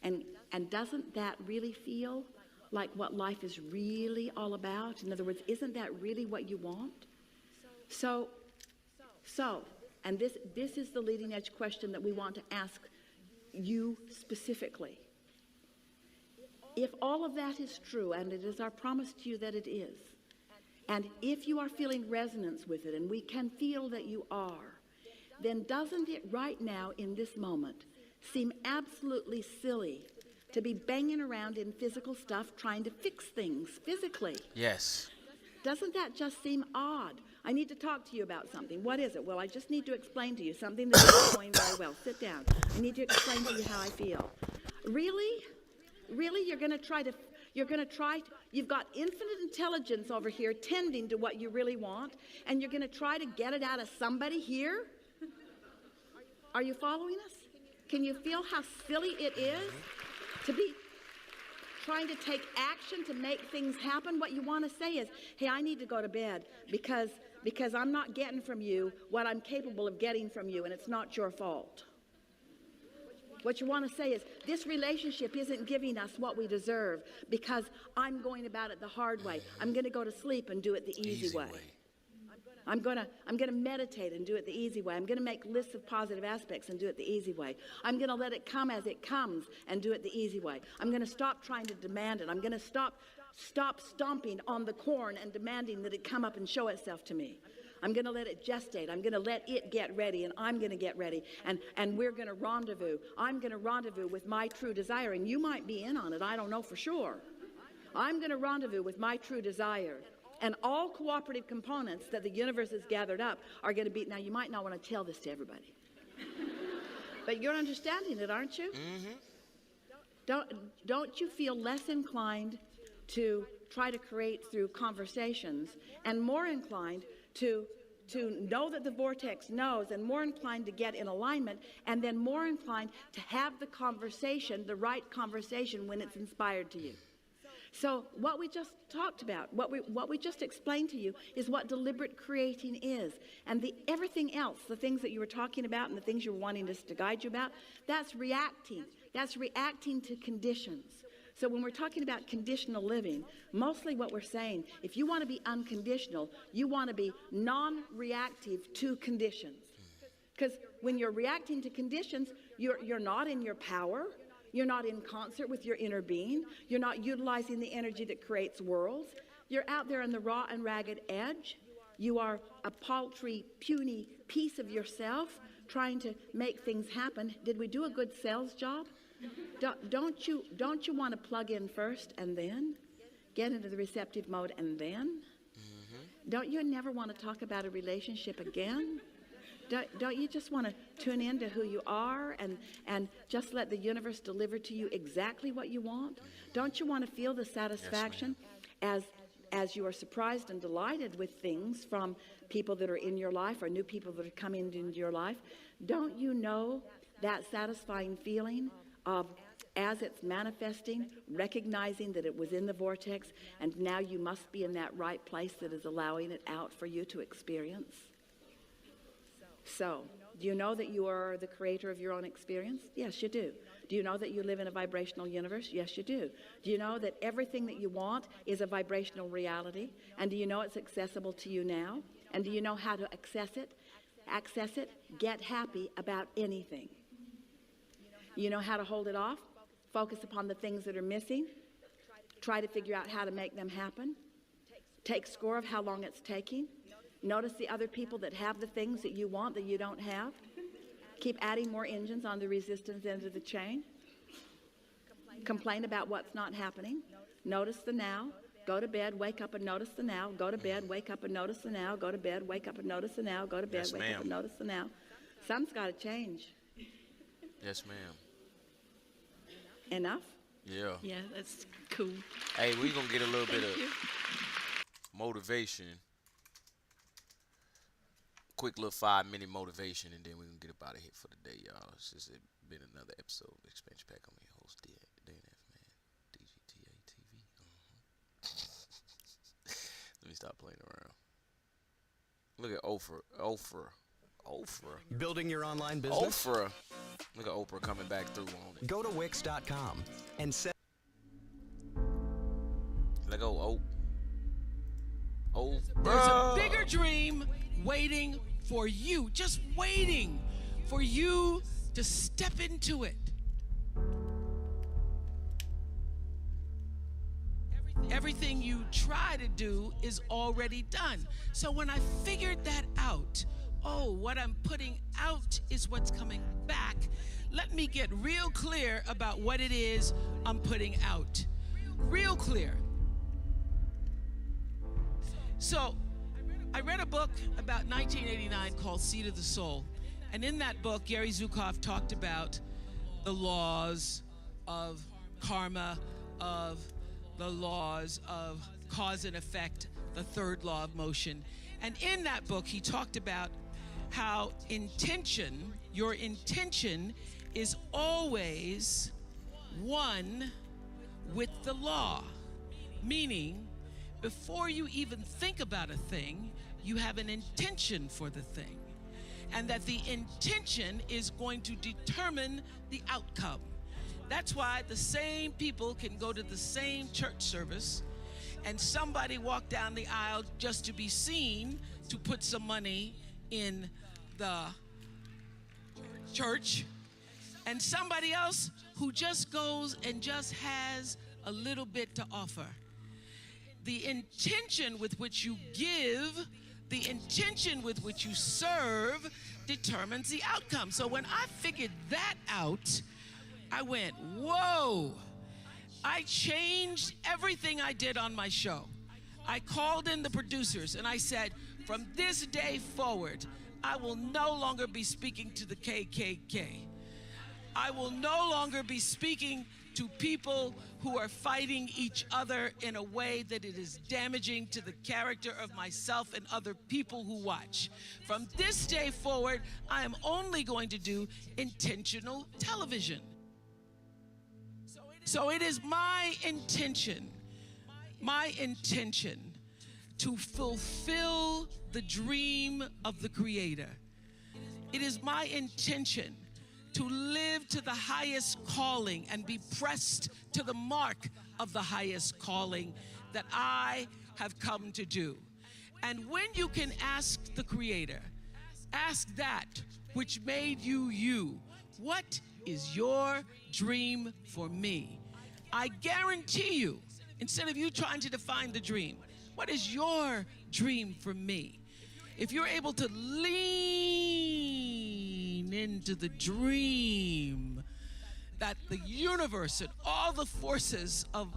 And doesn't that really feel like what life is really all about? In other words, isn't that really what you want? So, and this is the leading edge question that we want to ask you specifically. If all of that is true, and it is our promise to you that it is, and if you are feeling resonance with it, and we can feel that you are, then doesn't it right now in this moment seem absolutely silly to be banging around in physical stuff trying to fix things physically? Yes. Doesn't that just seem odd? I need to talk to you about something. What is it? Well, I just need to explain to you something that's not going very well. Sit down. I need to explain to you how I feel. Really? Really? You've got infinite intelligence over here tending to what you really want, and you're going to try to get it out of somebody here? Are you following us? Can you feel how silly it is to be trying to take action to make things happen? What you want to say is, hey, I need to go to bed because I'm not getting from you what I'm capable of getting from you, and it's not your fault. What you want to say is, this relationship isn't giving us what we deserve because I'm going about it the hard way. I'm going to go to sleep and do it the easy way. I'm going to meditate and do it the easy way. I'm going to make lists of positive aspects and do it the easy way. I'm going to let it come as it comes and do it the easy way. I'm going to stop trying to demand it. I'm going to stop stomping on the corn and demanding that it come up and show itself to me. I'm going to let it gestate. I'm going to let it get ready, and I'm going to get ready, and we're going to rendezvous. I'm going to rendezvous with my true desire, and you might be in on it. I don't know for sure. I'm going to rendezvous with my true desire, and all cooperative components that the universe has gathered up are going to be. Now, you might not want to tell this to everybody, but you're understanding it, aren't you? Mm-hmm. Don't you feel less inclined to try to create through conversations, and more inclined to know that the vortex knows, and more inclined to get in alignment, and then more inclined to have the conversation, the right conversation, when it's inspired to you? So what we just talked about, what we just explained to you, is what deliberate creating is. And everything else, the things that you were talking about and the things you were wanting us to guide you about, that's reacting. That's reacting to conditions. So when we're talking about conditional living, mostly what we're saying, if you want to be unconditional, you want to be non-reactive to conditions. Because when you're reacting to conditions, you're not in your power. You're not in concert with your inner being. You're not utilizing the energy that creates worlds. You're out there on the raw and ragged edge. You are a paltry, puny piece of yourself trying to make things happen. Did we do a good sales job? Don't you want to plug in first and then get into the receptive mode and then? Mm-hmm. Don't you never want to talk about a relationship again? Don't you just want to tune in to who you are and just let the universe deliver to you exactly what you want? Don't you want to feel the satisfaction as you are surprised and delighted with things from people that are in your life or new people that are coming into your life? Don't you know that satisfying feeling of, as it's manifesting, recognizing that it was in the vortex, and now you must be in that right place that is allowing it out for you to experience? So, do you know that you are the creator of your own experience? Yes, you do. Do you know that you live in a vibrational universe? Yes, you do. Do you know that everything that you want is a vibrational reality? And do you know it's accessible to you now? And do you know how to access it? Get happy about anything. You know how to hold it off? Focus upon the things that are missing. Try to figure out how to make them happen. Take score of how long it's taking. Notice the other people that have the things that you want that you don't have. Keep adding more engines on the resistance end of the chain. Complain about what's not happening. Notice the now. Go to bed, wake up and notice the now. Go to bed, wake up and notice the now. Go to bed, wake up and notice the now. Go to bed, wake up and notice the now. Something's got to change. Yes, ma'am. Enough? Yeah. Yeah, that's cool. Hey, we're going to get a little bit of you. motivation quick little 5-minute motivation, and then we're gonna get up out of here for the day, y'all. It's just been another episode of Expansion Pack. I'm your host, DNF man, DGTA TV. Let me stop playing around. Look at Oprah. Building your online business? Oprah. Look at Oprah coming back through on it. Go to Wix.com and set. Let go, There's a bigger dream waiting for you, just waiting for you to step into it. Everything you try to do is already done. So when I figured that out, what I'm putting out is what's coming back. Let me get real clear about what it is I'm putting out. Real clear. So, I read a book about 1989 called Seed of the Soul. And in that book, Gary Zukav talked about the laws of karma, of the laws of cause and effect, the third law of motion. And in that book, he talked about how your intention is always one with the law. Meaning, before you even think about a thing, you have an intention for the thing. And that the intention is going to determine the outcome. That's why the same people can go to the same church service and somebody walk down the aisle just to be seen to put some money in the church, and somebody else who just goes and just has a little bit to offer. The intention with which you give, the intention with which you serve determines the outcome. So when I figured that out, I went, whoa. I changed everything I did on my show. I called in the producers and I said, from this day forward, I will no longer be speaking to the KKK. I will no longer be speaking to people who are fighting each other in a way that it is damaging to the character of myself and other people who watch. From this day forward, I am only going to do intentional television. So it is my intention to fulfill the dream of the Creator. It is my intention to live to the highest calling and be pressed to the mark of the highest calling that I have come to do. And when you can ask the Creator, ask that which made you you, what is your dream for me? I guarantee you, instead of you trying to define the dream, what is your dream for me? If you're able to lean into the dream that the universe and all the forces of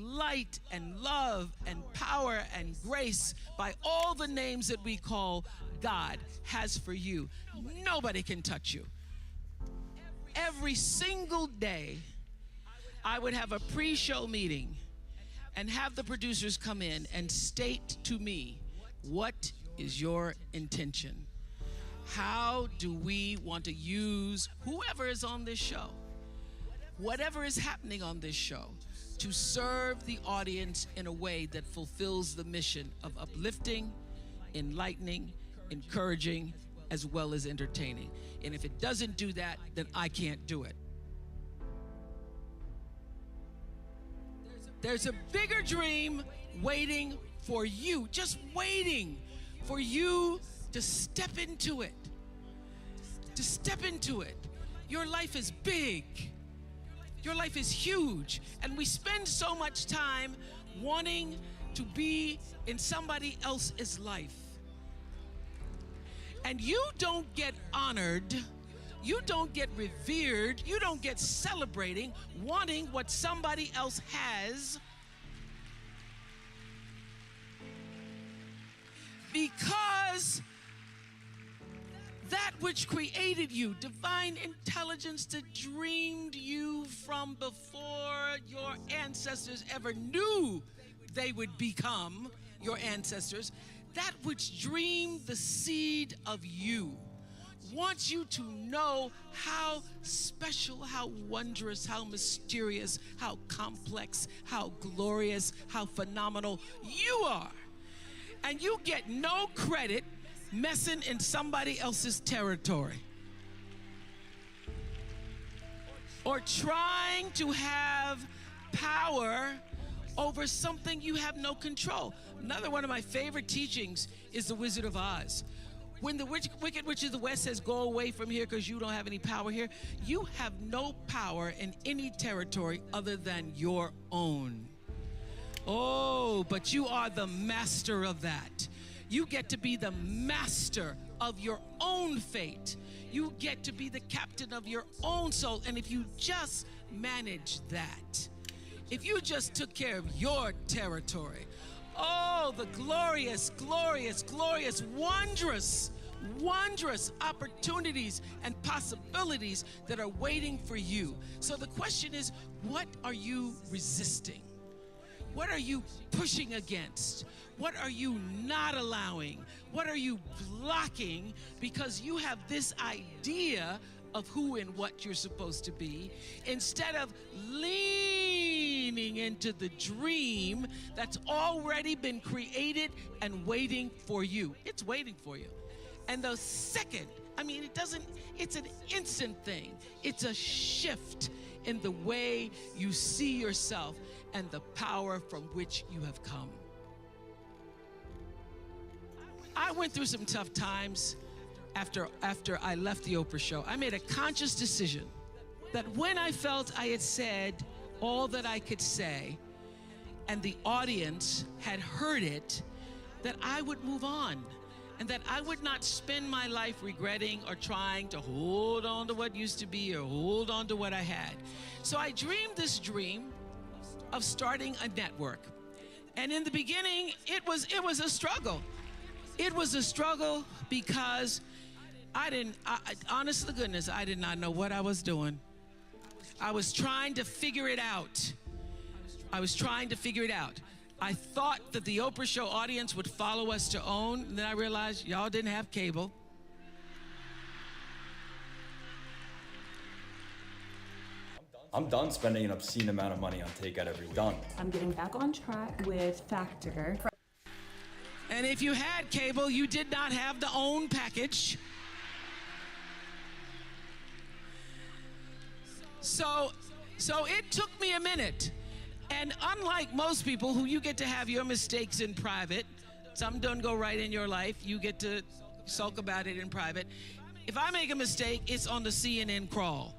light and love and power and grace by all the names that we call God has for you, nobody can touch you. Every single day, I would have a pre-show meeting and have the producers come in and state to me, what is your intention? How do we want to use whoever is on this show, whatever is happening on this show, to serve the audience in a way that fulfills the mission of uplifting, enlightening, encouraging, as well as entertaining. And if it doesn't do that, then I can't do it. There's a bigger dream waiting for you, just waiting for you to step into it. To step into it. Your life is big. Your life is huge. And we spend so much time wanting to be in somebody else's life. And you don't get honored, you don't get revered, you don't get celebrating wanting what somebody else has, because that which created you, divine intelligence that dreamed you from before your ancestors ever knew they would become your ancestors, that which dreamed the seed of you wants you to know how special, how wondrous, how mysterious, how complex, how glorious, how phenomenal you are. And you get no credit messing in somebody else's territory or trying to have power over something you have no control. Another one of my favorite teachings is The Wizard of Oz. When the Wicked Witch of the West says, go away from here because you don't have any power here, you have no power in any territory other than your own. Oh, but you are the master of that. You get to be the master of your own fate. You get to be the captain of your own soul. And if you just manage that, if you just took care of your territory, oh, the glorious, glorious, glorious, wondrous, wondrous opportunities and possibilities that are waiting for you. So the question is, what are you resisting? What are you pushing against? What are you not allowing? What are you blocking because you have this idea of who and what you're supposed to be, instead of leaning into the dream that's already been created and waiting for you. It's waiting for you. And the second, it's an instant thing. It's a shift in the way you see yourself and the power from which you have come. I went through some tough times after I left the Oprah show. I made a conscious decision that when I felt I had said all that I could say and the audience had heard it, that I would move on and that I would not spend my life regretting or trying to hold on to what used to be or hold on to what I had. So I dreamed this dream of starting a network. And in the beginning, it was a struggle. It was a struggle because honest to goodness, I did not know what I was doing. I was trying to figure it out. I thought that the Oprah show audience would follow us to OWN, and then I realized y'all didn't have cable. I'm done spending an obscene amount of money on takeout every week. Done. I'm getting back on track with Factor. And if you had cable, you did not have the OWN package. So it took me a minute. And unlike most people who you get to have your mistakes in private, some don't go right in your life, you get to sulk about it in private. If I make a mistake, it's on the CNN crawl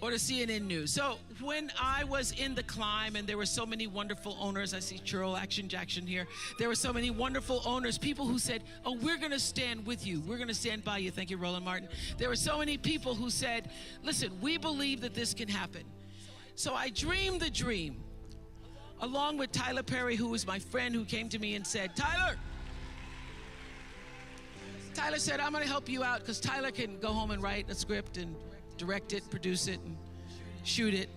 or the CNN news. So when I was in the climb and there were so many wonderful owners, I see Churl Action Jackson here. There were so many wonderful owners, people who said, oh, we're gonna stand with you. We're gonna stand by you. Thank you, Roland Martin. There were so many people who said, listen, we believe that this can happen. So I dreamed the dream along with Tyler Perry, who was my friend, who came to me and said, Tyler said, I'm gonna help you out because Tyler can go home and write a script and direct it, produce it, and shoot it,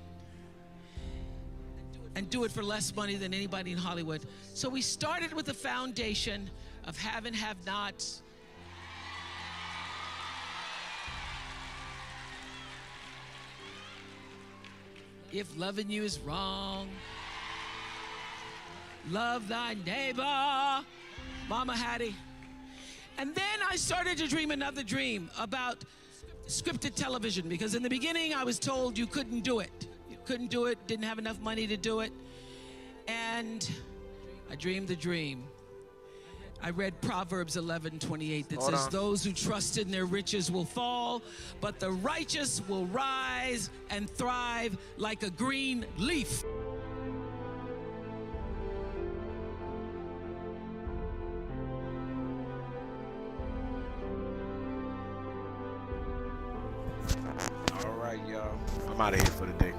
and do it for less money than anybody in Hollywood. So we started with the foundation of have and have nots. If loving you is wrong, love thy neighbor, Mama Hattie. And then I started to dream another dream about scripted television, because in the beginning I was told you couldn't do it. You couldn't do it, didn't have enough money to do it. And I dreamed the dream. I read Proverbs 11:28 that says, those who trust in their riches will fall, but the righteous will rise and thrive like a green leaf. All right, y'all. I'm out of here for the day.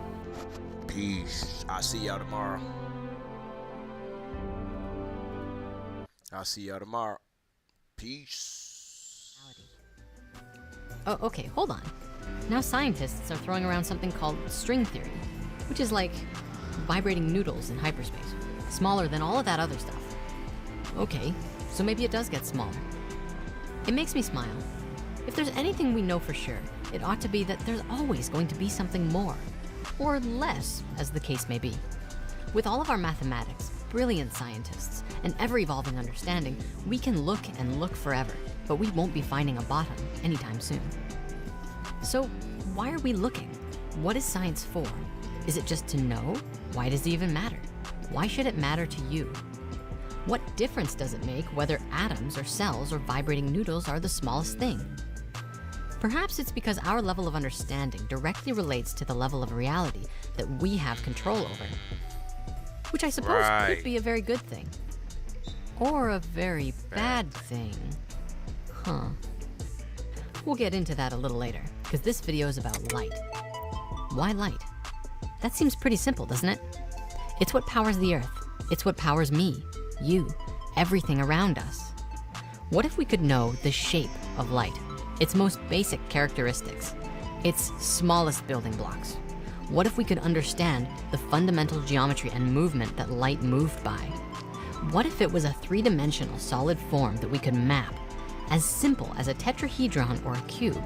Peace. I'll see y'all tomorrow. Peace. Oh, okay, hold on. Now scientists are throwing around something called string theory, which is like vibrating noodles in hyperspace, smaller than all of that other stuff. Okay, so maybe it does get smaller. It makes me smile. If there's anything we know for sure, it ought to be that there's always going to be something more, or less, as the case may be. With all of our mathematics, brilliant scientists, and ever-evolving understanding, we can look and look forever, but we won't be finding a bottom anytime soon. So why are we looking? What is science for? Is it just to know? Why does it even matter? Why should it matter to you? What difference does it make whether atoms or cells or vibrating noodles are the smallest thing? Perhaps it's because our level of understanding directly relates to the level of reality that we have control over, which I suppose could be a very good thing. Or a very bad thing. Huh. We'll get into that a little later, because this video is about light. Why light? That seems pretty simple, doesn't it? It's what powers the earth. It's what powers me, you, everything around us. What if we could know the shape of light? Its most basic characteristics, its smallest building blocks. What if we could understand the fundamental geometry and movement that light moved by? What if it was a three-dimensional solid form that we could map, as simple as a tetrahedron or a cube?